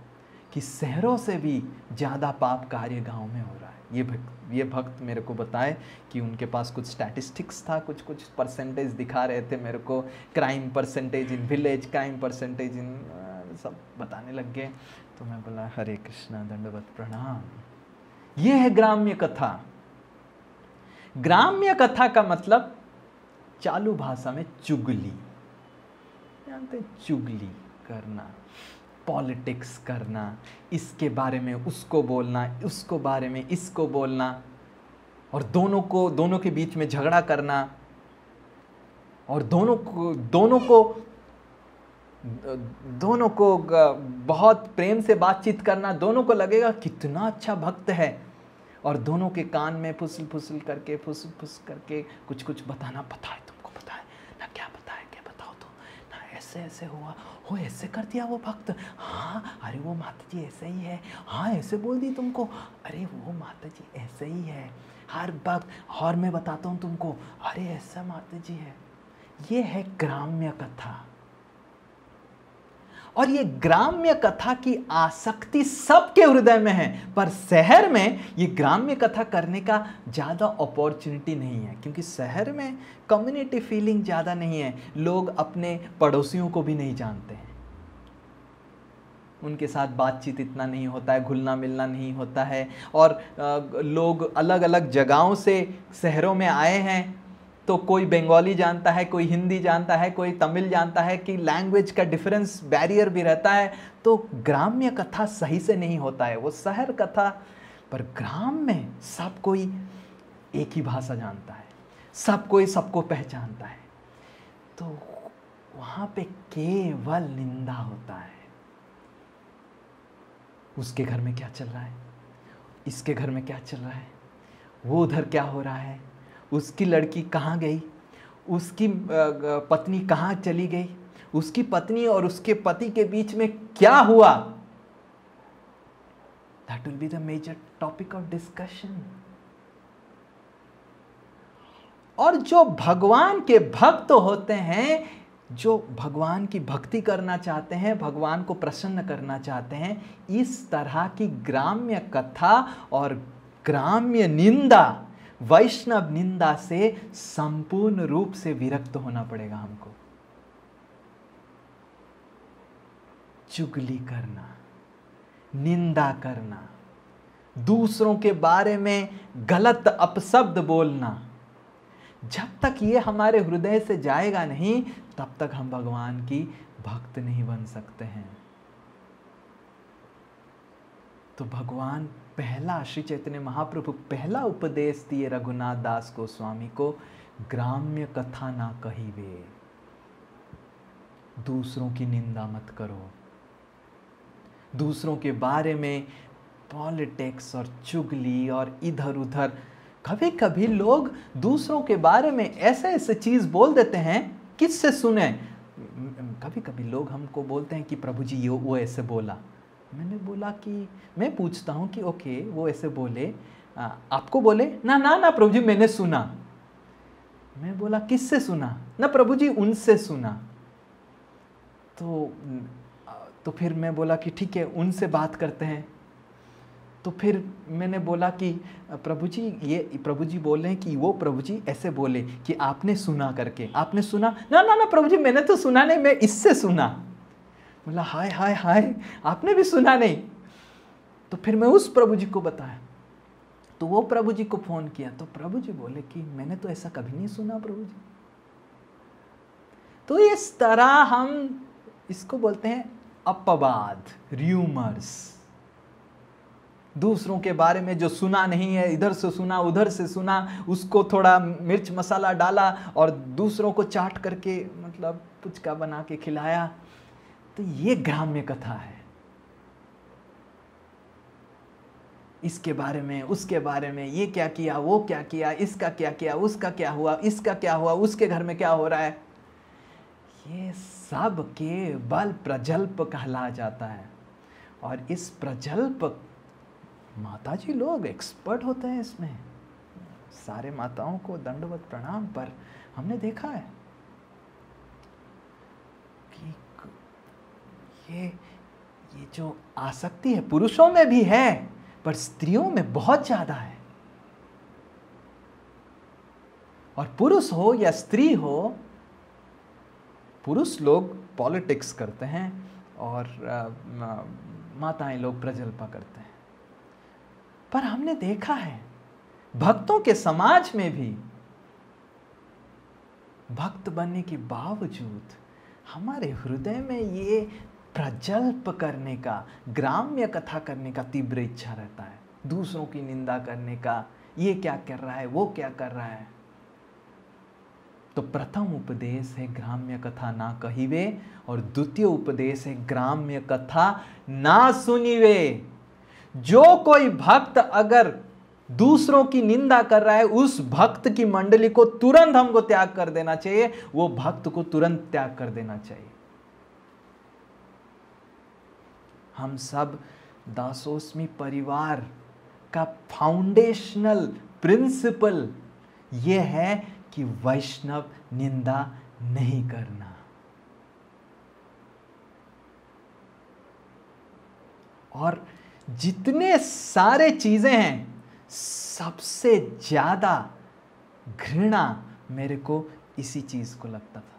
कि शहरों से भी ज़्यादा पाप कार्य गांव में हो रहा है। ये भक्त मेरे को बताए कि उनके पास कुछ स्टैटिस्टिक्स था, कुछ परसेंटेज दिखा रहे थे मेरे को, crime percentage in village, crime percentage in, सब बताने लग गए। तो मैं बोला हरे कृष्णा, दंडवत प्रणाम। ये है ग्राम्य कथा। ग्राम्य कथा का मतलब चालू भाषा में चुगली, जानते हैं, चुगली करना, पॉलिटिक्स करना, इसके बारे में उसको बोलना, उसको बारे में इसको बोलना, और दोनों के बीच में झगड़ा करना, और दोनों को बहुत प्रेम से बातचीत करना। दोनों को लगेगा कितना अच्छा भक्त है, और दोनों के कान में फुसुल करके कुछ बताना, पता है तुमको, पता है ना, क्या पता है, क्या बताओ तो ना, ऐसे हुआ, हो ऐसे कर दिया वो भक्त, हाँ अरे वो माता जी ऐसे ही है, हाँ ऐसे बोल दी तुमको, अरे वो माता जी ऐसे ही है हर वक्त, और मैं बताता हूँ तुमको, अरे ऐसा माता जी है। ये है ग्राम्य कथा। और ये ग्राम्य कथा की आसक्ति सबके हृदय में है, पर शहर में ये ग्राम्य कथा करने का ज़्यादा अपॉर्चुनिटी नहीं है, क्योंकि शहर में कम्युनिटी फीलिंग ज़्यादा नहीं है, लोग अपने पड़ोसियों को भी नहीं जानते हैं, उनके साथ बातचीत इतना नहीं होता है, घुलना मिलना नहीं होता है, और लोग अलग अलग जगहों से शहरों में आए हैं, तो कोई बंगाली जानता है, कोई हिंदी जानता है, कोई तमिल जानता है, कि लैंग्वेज का डिफरेंस, बैरियर भी रहता है, तो ग्राम्य कथा सही से नहीं होता है, वो शहर कथा। पर ग्राम में सब कोई एक ही भाषा जानता है, सब कोई सबको पहचानता है, तो वहाँ पे केवल निंदा होता है। उसके घर में क्या चल रहा है, इसके घर में क्या चल रहा है, वो उधर क्या हो रहा है, उसकी लड़की कहाँ गई, उसकी पत्नी कहाँ चली गई, उसकी पत्नी और उसके पति के बीच में क्या हुआ, that will be the major topic of discussion। और जो भगवान के भक्त होते हैं, जो भगवान की भक्ति करना चाहते हैं, भगवान को प्रसन्न करना चाहते हैं, इस तरह की ग्राम्य कथा और ग्राम्य निंदा, वैष्णव निंदा से संपूर्ण रूप से विरक्त होना पड़ेगा हमको। चुगली करना, निंदा करना, दूसरों के बारे में गलत अपशब्द बोलना, जब तक ये हमारे हृदय से जाएगा नहीं, तब तक हम भगवान की भक्त नहीं बन सकते हैं। तो भगवान पहला, श्री चैतन्य महाप्रभु पहला उपदेश दिए रघुनाथ दास गोस्वामी को, ग्राम्य कथा ना कहिवे, दूसरों की निंदा मत करो, दूसरों के बारे में पॉलिटिक्स और चुगली और इधर उधर। कभी कभी लोग दूसरों के बारे में ऐसे ऐसे चीज बोल देते हैं, किससे सुने? कभी कभी लोग हमको बोलते हैं कि प्रभु जी वो ऐसे बोला। मैंने बोला कि मैं पूछता हूँ कि ओके वो ऐसे बोले, आपको बोले? ना ना ना प्रभु जी मैंने सुना। मैं बोला किससे सुना? ना प्रभु जी उनसे सुना। तो फिर मैं बोला कि ठीक है उनसे बात करते हैं। तो फिर मैंने बोला कि प्रभु जी ये प्रभु जी बोल रहे हैं कि वो प्रभु जी ऐसे बोले कि आपने सुना करके, आपने सुना? ना ना ना प्रभु जी मैंने तो सुना नहीं, मैं इससे सुना। बोला हाय हाय हाय, आपने भी सुना नहीं? तो फिर मैं उस प्रभु जी को बताया, तो वो प्रभु जी को फोन किया, तो प्रभु जी बोले कि मैंने तो ऐसा कभी नहीं सुना प्रभु जी। तो इस तरह हम इसको बोलते हैं अपवाद, र्यूमर्स। दूसरों के बारे में जो सुना नहीं है, इधर से सुना उधर से सुना, उसको थोड़ा मिर्च मसाला डाला और दूसरों को चाट करके मतलब पुचका बना के खिलाया। तो ये ग्राम्य कथा है। इसके बारे में उसके बारे में, ये क्या किया वो क्या किया, इसका क्या किया उसका क्या हुआ, इसका क्या हुआ उसके घर में क्या हो रहा है, ये सब के बल प्रजल्प कहला जाता है। और इस प्रजल्प माता जी लोग एक्सपर्ट होते हैं इसमें। सारे माताओं को दंडवत प्रणाम। पर हमने देखा है कि ये जो आसक्ति है पुरुषों में भी है, पर स्त्रियों में बहुत ज्यादा है। और पुरुष हो या स्त्री हो, पुरुष लोग पॉलिटिक्स करते हैं और माताएं लोग प्रजल्पा करते हैं। पर हमने देखा है भक्तों के समाज में भी, भक्त बनने के बावजूद हमारे हृदय में ये प्रजल्प करने का, ग्राम्य कथा करने का तीव्र इच्छा रहता है, दूसरों की निंदा करने का, ये क्या कर रहा है वो क्या कर रहा है। तो प्रथम उपदेश है ग्राम्य कथा ना कहिवे, और द्वितीय उपदेश है ग्राम्य कथा ना सुनिवे। जो कोई भक्त अगर दूसरों की निंदा कर रहा है, उस भक्त की मंडली को तुरंत हमको त्याग कर देना चाहिए, वो भक्त को तुरंत त्याग कर देना चाहिए। हम सब दासोस्मी परिवार का फाउंडेशनल प्रिंसिपल यह है कि वैष्णव निंदा नहीं करना। और जितने सारे चीजें हैं, सबसे ज्यादा घृणा मेरे को इसी चीज को लगता था।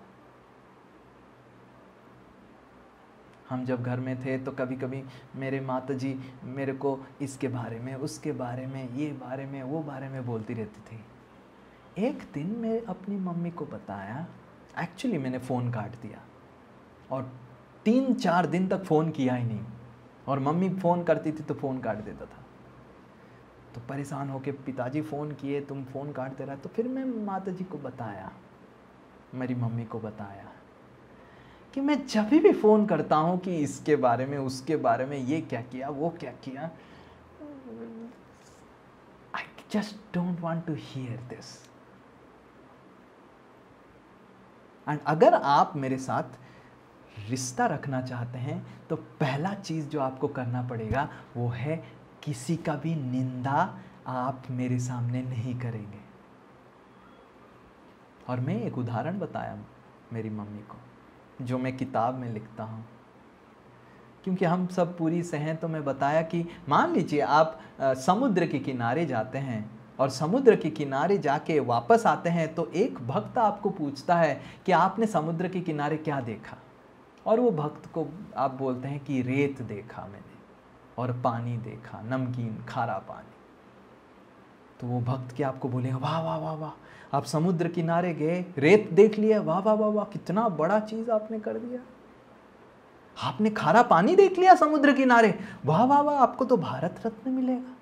हम जब घर में थे तो कभी कभी मेरे माता जी मेरे को इसके बारे में उसके बारे में, ये बारे में वो बारे में बोलती रहती थी। एक दिन मैं अपनी मम्मी को बताया, एक्चुअली मैंने फ़ोन काट दिया और 3-4 दिन तक फ़ोन किया ही नहीं, और मम्मी फ़ोन करती थी तो फ़ोन काट देता था। तो परेशान होके पिताजी फ़ोन किए, तुम फ़ोन काट दे रहा है। तो फिर मैं माता जी को बताया, मेरी मम्मी को बताया कि मैं जब भी फ़ोन करता हूँ कि इसके बारे में उसके बारे में, ये क्या किया वो क्या किया, I just don't want to hear this. And अगर आप मेरे साथ रिश्ता रखना चाहते हैं तो पहला चीज़ जो आपको करना पड़ेगा वो है किसी का भी निंदा आप मेरे सामने नहीं करेंगे। और मैं एक उदाहरण बताया मेरी मम्मी को, जो मैं किताब में लिखता हूँ, क्योंकि हम सब पूरी से हैं। तो मैं बताया कि मान लीजिए आप समुद्र के किनारे जाते हैं और समुद्र के किनारे जाके वापस आते हैं, तो एक भक्त आपको पूछता है कि आपने समुद्र के किनारे क्या देखा, और वो भक्त को आप बोलते हैं कि रेत देखा मैंने और पानी देखा, नमकीन खारा पानी। तो वो भक्त क्या आपको बोलेगा, वाह वाह वाह वाह, आप समुद्र किनारे गए, रेत देख लिया, वाह वाह वाह वाह, कितना बड़ा चीज़ आपने कर दिया। आपने खारा पानी देख लिया समुद्र किनारे, वाह वाह वाह, आपको तो भारत रत्न मिलेगा।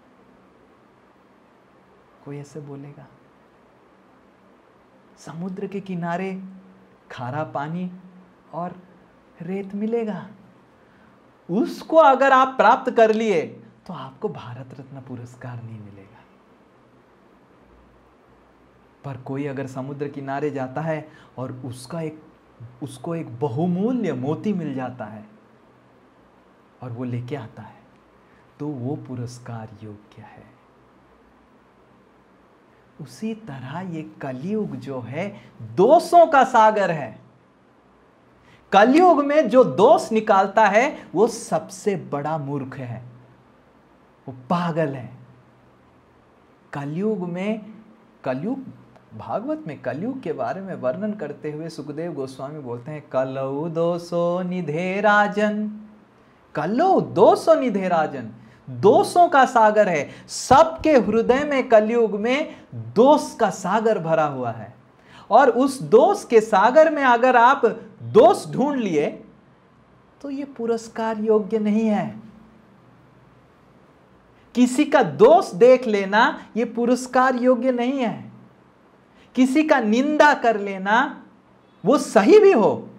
कोई ऐसे बोलेगा? समुद्र के किनारे खारा पानी और रेत मिलेगा, उसको अगर आप प्राप्त कर लिए तो आपको भारत रत्न पुरस्कार नहीं मिलेगा। पर कोई अगर समुद्र किनारे जाता है और उसको एक बहुमूल्य मोती मिल जाता है और वो लेके आता है, तो वो पुरस्कार योग्य है। उसी तरह ये कलयुग जो है दोषों का सागर है। कलयुग में जो दोष निकालता है वो सबसे बड़ा मूर्ख है, वो पागल है। कलयुग भागवत में कलयुग के बारे में वर्णन करते हुए सुखदेव गोस्वामी बोलते हैं, कलौ दोषो निधे राजन। कलौ दोषो निधे राजन, दोषों का सागर है। सबके हृदय में कलयुग में दोष का सागर भरा हुआ है, और उस दोष के सागर में अगर आप दोष ढूंढ लिए तो ये पुरस्कार योग्य नहीं है। किसी का दोष देख लेना ये पुरस्कार योग्य नहीं है। किसी का निंदा कर लेना, वो सही भी हो,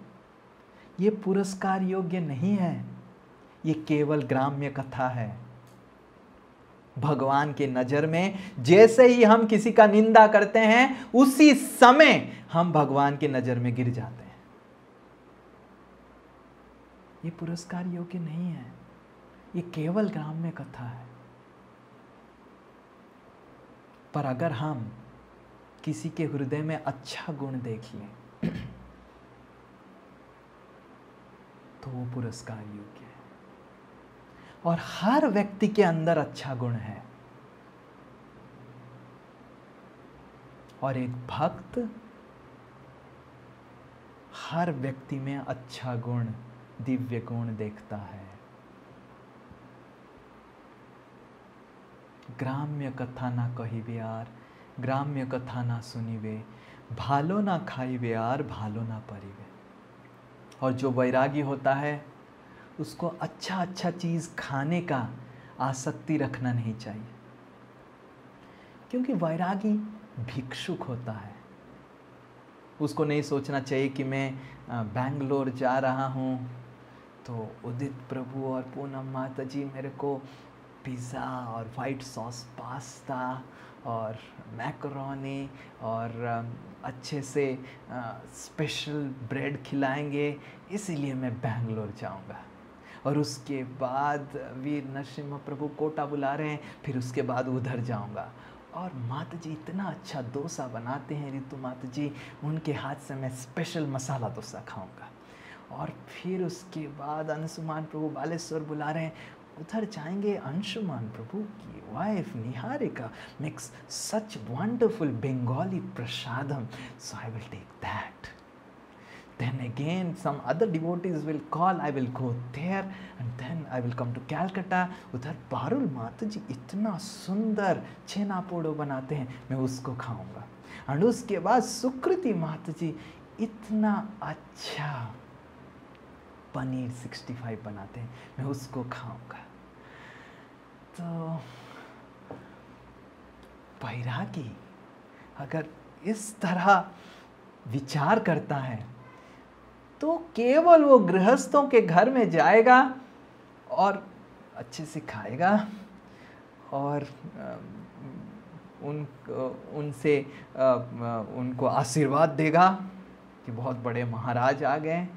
ये पुरस्कार योग्य नहीं है। ये केवल ग्राम्य कथा है। भगवान के नजर में जैसे ही हम किसी का निंदा करते हैं उसी समय हम भगवान की नजर में गिर जाते हैं। ये पुरस्कार योग्य नहीं है, ये केवल ग्राम्य कथा है। पर अगर हम किसी के हृदय में अच्छा गुण देख लें तो वो पुरस्कार योग्य है। और हर व्यक्ति के अंदर अच्छा गुण है, और एक भक्त हर व्यक्ति में अच्छा गुण, दिव्य गुण देखता है। ग्राम्य कथा ना कहिबे यार, ग्राम्य कथा ना सुनिबे, भालो ना खाइबे यार, भालो ना परिबे। और जो वैरागी होता है उसको अच्छा चीज़ खाने का आसक्ति रखना नहीं चाहिए, क्योंकि वैरागी भिक्षुक होता है। उसको नहीं सोचना चाहिए कि मैं बैंगलोर जा रहा हूँ तो उदित प्रभु और पूनम माता जी मेरे को पिज़्ज़ा और वाइट सॉस पास्ता और मैकरोनी और अच्छे से स्पेशल ब्रेड खिलाएंगे, इसीलिए मैं बैंगलोर जाऊंगा। और उसके बाद वीर नरसिम्हा प्रभु कोटा बुला रहे हैं, फिर उसके बाद उधर जाऊंगा। और माता जी इतना अच्छा डोसा बनाते हैं, रितु माता जी, उनके हाथ से मैं स्पेशल मसाला डोसा खाऊंगा। और फिर उसके बाद अंशुमान प्रभु बालेश्वर बुला रहे हैं, उधर जाएंगे। अंशुमान प्रभु की wife Niharika makes such wonderful Bengali prasadam, so I will take that. Then again some other devotees will call, I will go there, and then I will come to Calcutta. उधर पारुल माता जी इतना सुंदर छेना पोड़ो बनाते हैं, मैं उसको खाऊंगा। और उसके बाद सुकृति माता जी इतना अच्छा पनीर 65 बनाते हैं, मैं उसको खाऊंगा। तो वैरागी अगर इस तरह विचार करता है तो केवल वो गृहस्थों के घर में जाएगा और अच्छे से खाएगा और उनसे उनको आशीर्वाद देगा कि बहुत बड़े महाराज आ गए,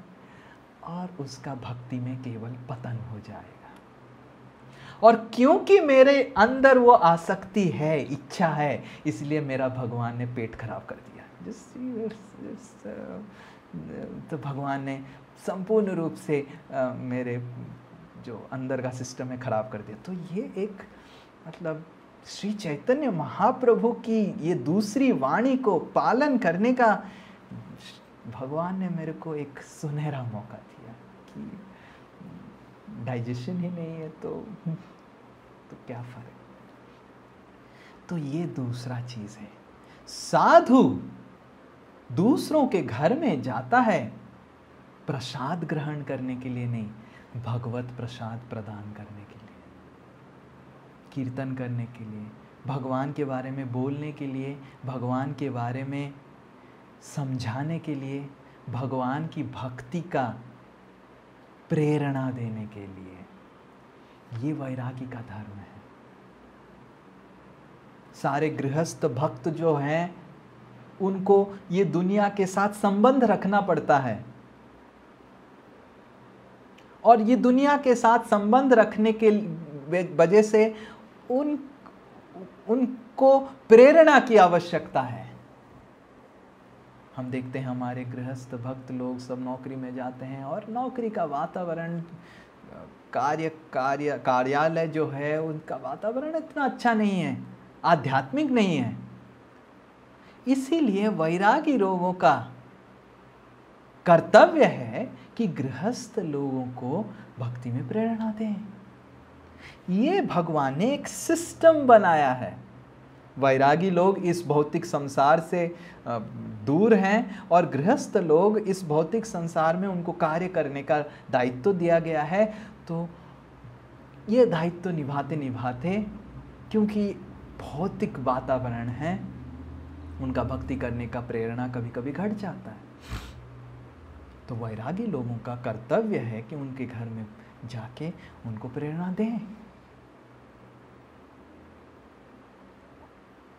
और उसका भक्ति में केवल पतन हो जाएगा। और क्योंकि मेरे अंदर वो आसक्ति है, इच्छा है, इसलिए मेरा भगवान ने पेट खराब कर दिया। तो भगवान ने संपूर्ण रूप से मेरे जो अंदर का सिस्टम है खराब कर दिया। तो ये एक मतलब श्री चैतन्य महाप्रभु की ये दूसरी वाणी को पालन करने का भगवान ने मेरे को एक सुनहरा मौका दिया कि डाइजेशन ही नहीं है तो क्या फर्क। तो ये दूसरा चीज है। साधु दूसरों के घर में जाता है प्रसाद ग्रहण करने के लिए नहीं, भगवत प्रसाद प्रदान करने के लिए, कीर्तन करने के लिए, भगवान के बारे में बोलने के लिए, भगवान के बारे में समझाने के लिए, भगवान की भक्ति का प्रेरणा देने के लिए। ये वैरागी का धर्म है। सारे गृहस्थ भक्त जो हैं उनको ये दुनिया के साथ संबंध रखना पड़ता है, और ये दुनिया के साथ संबंध रखने के वजह से उनको प्रेरणा की आवश्यकता है। हम देखते हैं हमारे गृहस्थ भक्त लोग सब नौकरी में जाते हैं, और नौकरी का वातावरण, कार्यालय जो है उनका वातावरण इतना अच्छा नहीं है, आध्यात्मिक नहीं है। इसीलिए वैरागी लोगों का कर्तव्य है कि गृहस्थ लोगों को भक्ति में प्रेरणा दें। ये भगवान ने एक सिस्टम बनाया है। वैरागी लोग इस भौतिक संसार से दूर हैं, और गृहस्थ लोग इस भौतिक संसार में उनको कार्य करने का दायित्व दिया गया है। तो ये दायित्व निभाते निभाते, क्योंकि भौतिक वातावरण है, उनका भक्ति करने का प्रेरणा कभी कभी घट जाता है। तो वैरागी लोगों का कर्तव्य है कि उनके घर में जाके उनको प्रेरणा दें।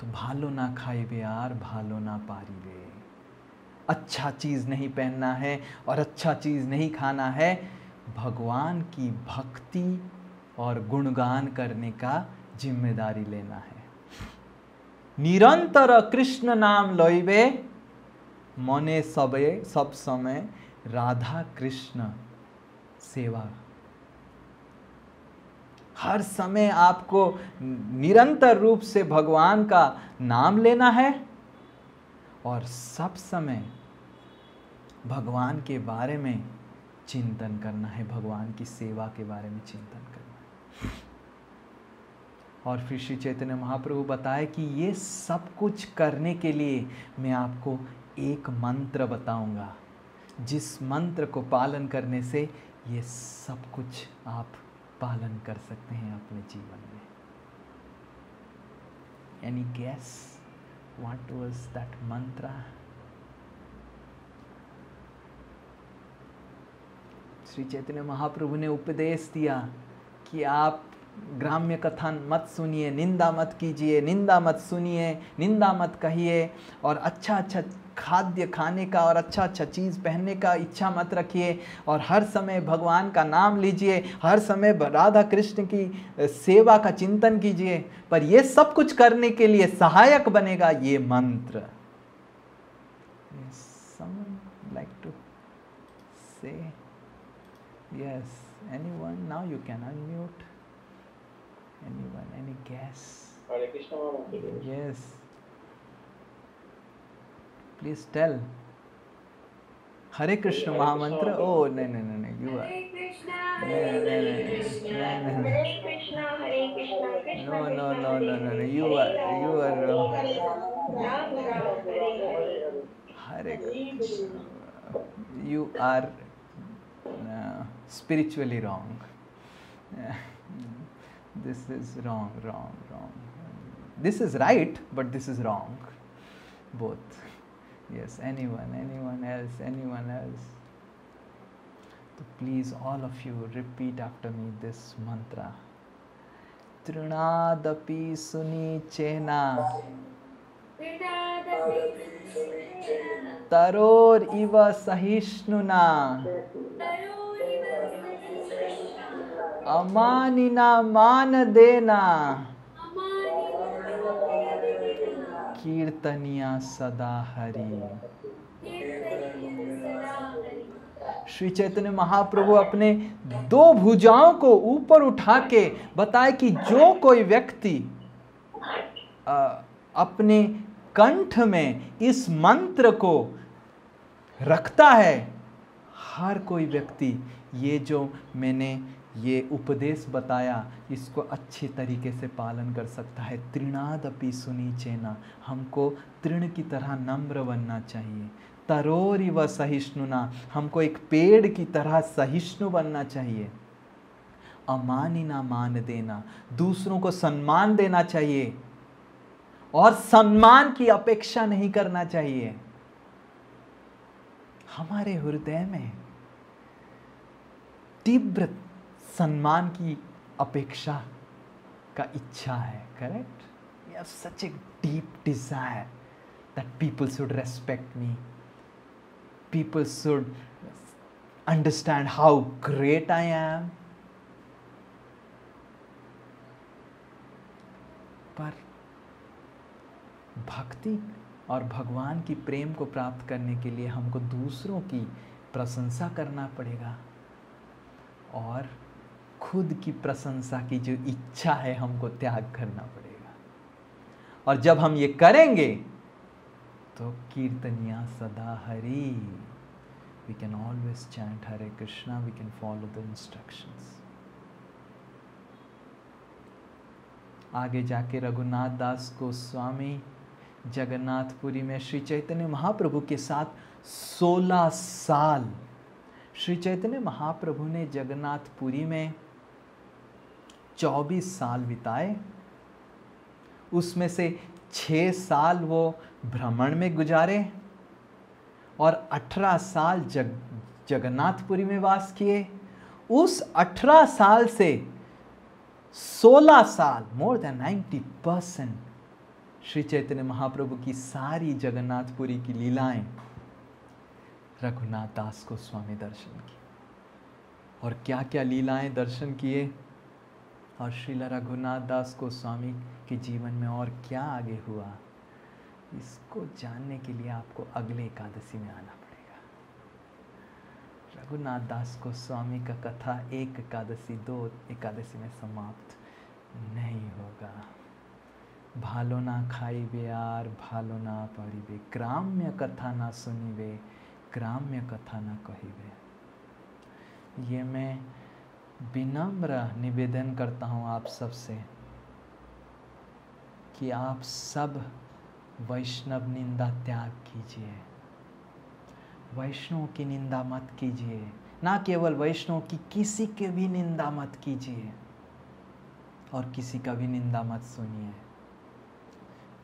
तो भालो ना खाइबे यार, भालो ना पारिबे। अच्छा चीज़ नहीं पहनना है और अच्छा चीज़ नहीं खाना है, भगवान की भक्ति और गुणगान करने का जिम्मेदारी लेना है। निरंतर कृष्ण नाम लइबे, मने सब समय राधा कृष्ण सेवा। हर समय आपको निरंतर रूप से भगवान का नाम लेना है, और सब समय भगवान के बारे में चिंतन करना है, भगवान की सेवा के बारे में चिंतन करना है। और फिर श्री चैतन्य महाप्रभु बताए कि ये सब कुछ करने के लिए मैं आपको एक मंत्र बताऊंगा, जिस मंत्र को पालन करने से ये सब कुछ आप पालन कर सकते हैं अपने जीवन में। Any guess what was that mantra? Shri Chaitanya Mahaprabhu ने उपदेश दिया कि आप ग्राम्य कथा मत सुनिए, निंदा मत कीजिए, निंदा मत सुनिए, निंदा मत कहिए, और अच्छा अच्छा खाद्य खाने का और अच्छा अच्छा चीज़ पहनने का इच्छा मत रखिए, और हर समय भगवान का नाम लीजिए, हर समय राधा कृष्ण की सेवा का चिंतन कीजिए। पर ये सब कुछ करने के लिए सहायक बनेगा ये मंत्र। Someone like to say yes? Anyone? Now you can unmute. Anyone? Any guess? Hare Krishna Mahamantra. Yes. Please tell. Hare Krishna Mahamantra. Oh, no. You are. Hare Krishna, No. Hare Krishna, Hare Krishna, Krishna No. You are wrong. Ram Ram, Hare Krishna. You are spiritually wrong. This is wrong. This is right, but this is wrong. Both. Yes, anyone else? So please, all of you, repeat after me this mantra. Trinadapi sunichena taror iva sahishnuna amanina manadena कीर्तनिया सदा हरि। श्री चैतन्य महाप्रभु अपने दो भुजाओं को ऊपर उठा के बताए कि जो कोई व्यक्ति अपने कंठ में इस मंत्र को रखता है, हर कोई व्यक्ति ये जो मैंने ये उपदेश बताया इसको अच्छे तरीके से पालन कर सकता है। तृणादपि सुनीचेना, हमको तृण की तरह नम्र बनना चाहिए। तरोरिव सहिष्णुना, हमको एक पेड़ की तरह सहिष्णु बनना चाहिए। अमानी ना मान देना, दूसरों को सम्मान देना चाहिए और सम्मान की अपेक्षा नहीं करना चाहिए। हमारे हृदय में तीव्र सम्मान की अपेक्षा का इच्छा है, correct? We have such a deep desire that people should respect me, people should understand how great I am. पर भक्ति और भगवान की प्रेम को प्राप्त करने के लिए हमको दूसरों की प्रशंसा करना पड़ेगा और खुद की प्रशंसा की जो इच्छा है हमको त्याग करना पड़ेगा। और जब हम ये करेंगे तो कीर्तनिया सदा हरि, we can always chant Hare Krishna, we can follow the instructions. आगे जाके रघुनाथ दास गोस्वामी जगन्नाथपुरी में श्री चैतन्य महाप्रभु के साथ 16 साल, श्री चैतन्य महाप्रभु ने जगन्नाथपुरी में 24 साल बिताए। उसमें से 6 साल वो भ्रमण में गुजारे और 18 साल जगन्नाथपुरी में वास किए। उस 18 साल से 16 साल, मोर देन 90% श्री चैतन्य महाप्रभु की सारी जगन्नाथपुरी की लीलाएं रघुनाथ दास गोस्वामी दर्शन की। और क्या क्या लीलाएं दर्शन किए और श्रीला रघुनाथ दास गोस्वामी के जीवन में और क्या आगे हुआ, इसको जानने के लिए आपको अगले एकादशी में आना पड़ेगा। रघुनाथ दास गोस्वामी का कथा एक एकादशी, 2 एकादशी में समाप्त नहीं होगा। भालो ना खाइबे आर भालो ना पढ़िबे, ग्राम्य कथा ना सुनिबे, ग्राम्य कथा ना कहिबे। ये मैं विनम्र निवेदन करता हूँ आप सबसे कि आप सब वैष्णव निंदा त्याग कीजिए, वैष्णव की निंदा मत कीजिए। ना केवल वैष्णव की, किसी के भी निंदा मत कीजिए और किसी का भी निंदा मत सुनिए।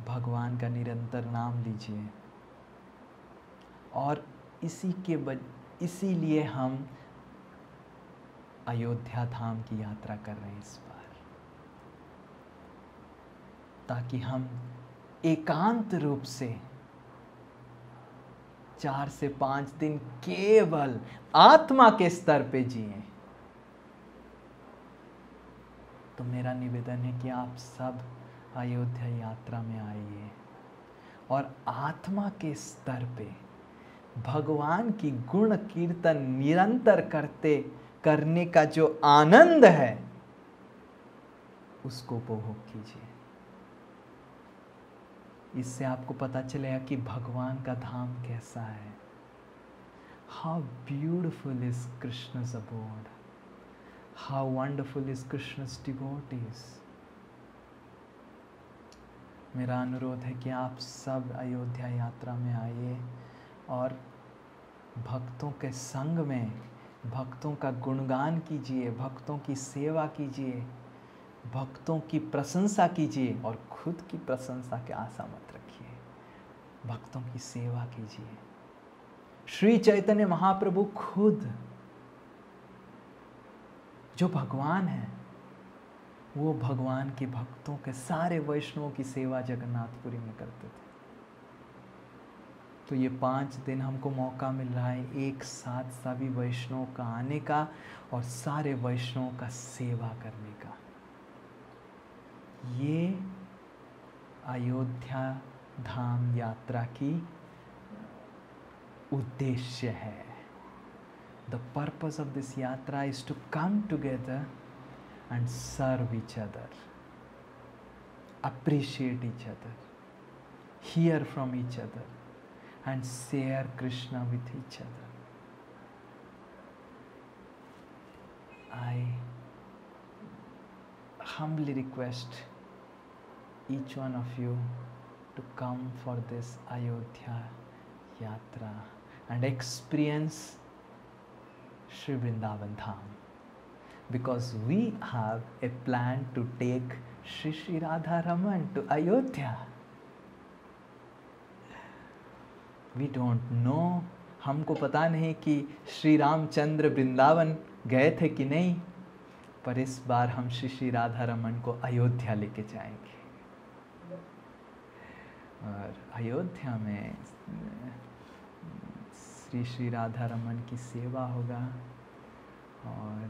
भगवान का निरंतर नाम लीजिए। और इसीलिए हम अयोध्या धाम की यात्रा कर रहे हैं इस बार, ताकि हम एकांत रूप से 4 से 5 दिन केवल आत्मा के स्तर पे जिए। तो मेरा निवेदन है कि आप सब अयोध्या यात्रा में आइए और आत्मा के स्तर पे भगवान की गुण कीर्तन निरंतर करने का जो आनंद है उसको उपभोग कीजिए। इससे आपको पता चलेगा कि भगवान का धाम कैसा है। हाउ ब्यूटिफुल इज कृष्ण's abode, how wonderful is Krishna's devotees। मेरा अनुरोध है कि आप सब अयोध्या यात्रा में आइए और भक्तों के संग में भक्तों का गुणगान कीजिए, भक्तों की सेवा कीजिए, भक्तों की प्रशंसा कीजिए और खुद की प्रशंसा की आशा मत रखिए, भक्तों की सेवा कीजिए। श्री चैतन्य महाप्रभु खुद जो भगवान है, वो भगवान के भक्तों के सारे वैष्णवों की सेवा जगन्नाथपुरी में करते थे। तो ये 5 दिन हमको मौका मिल रहा है एक साथ सभी वैष्णवों का आने का और सारे वैष्णवों का सेवा करने का। ये अयोध्या धाम यात्रा की उद्देश्य है। The purpose of this yatra is to come together and serve each other, appreciate each other, hear from each other, and share Krishna with each other. I humbly request each one of you to come for this Ayodhya Yatra and experience Shri Vrindavan Dham. because we have a plan to take Shri Shri Radha Raman to Ayodhya. We don't know, हमको पता नहीं कि श्री रामचंद्र वृंदावन गए थे कि नहीं, पर इस बार हम श्री श्री राधा रमन को अयोध्या लेके जाएंगे। और अयोध्या में श्री श्री राधा रमन की सेवा होगा और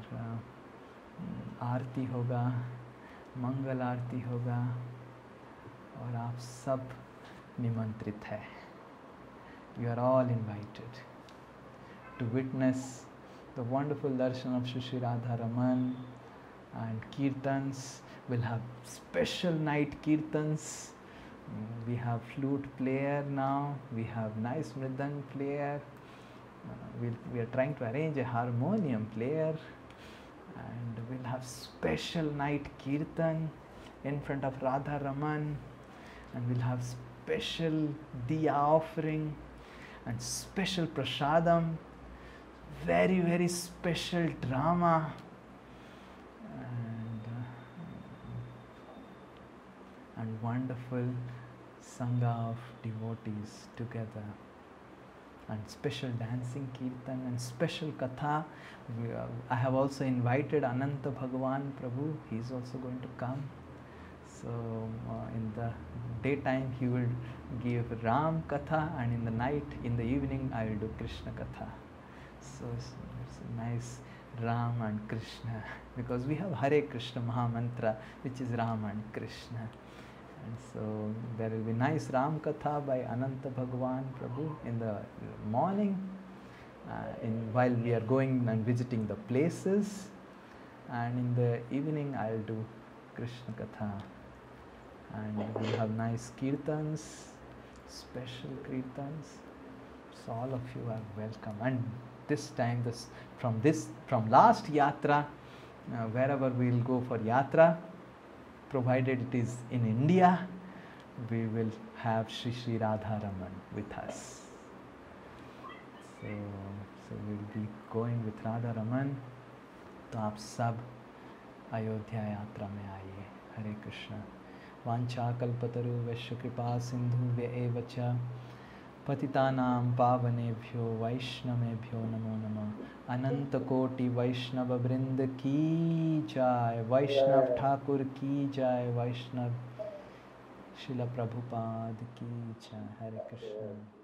आरती होगा, मंगल आरती होगा और आप सब निमंत्रित हैं। You are all invited to witness the wonderful darshan of Shri Shri Radha Raman, and kirtans. We'll have special night kirtans. We have flute player now, we have nice mridang player, we are trying to arrange a harmonium player, and we'll have special night kirtan in front of Radha Raman, and we'll have special diya offering and special prasadam, very very special drama, and wonderful sangha of devotees together, and special dancing kirtan and special katha. I have also invited Ananta Bhagavan Prabhu, he is also going to come. So in the daytime he will give Ram Katha, and in the night, in the evening, I will do Krishna Katha. So it's a nice Ram and Krishna, because we have Hare Krishna Maha Mantra, which is Ram and Krishna. And so there will be nice Ram Katha by Ananta Bhagavan Prabhu in the morning, while we are going and visiting the places, and in the evening I will do Krishna Katha. And we will have nice kirtans, special kirtans. So all of you are welcome. And this time, from last yatra, wherever we will go for yatra, provided it is in India, we will have Shri Shri Radha Raman with us. So we will be going with Radha Raman. तो आप सब अयोध्या यात्रा में आइए। हरे कृष्णा। वाञ्छाकल्पतरु वैश्य कृपा सिंधु एव च पतितानां पावनेभ्यो वैष्णवेभ्यो नमो नमः। अनंत कोटि वैष्णव वृंद की जय, वैष्णव ठाकुर की जय, वैष्णव शिल प्रभुपाद की जय। हरे कृष्ण।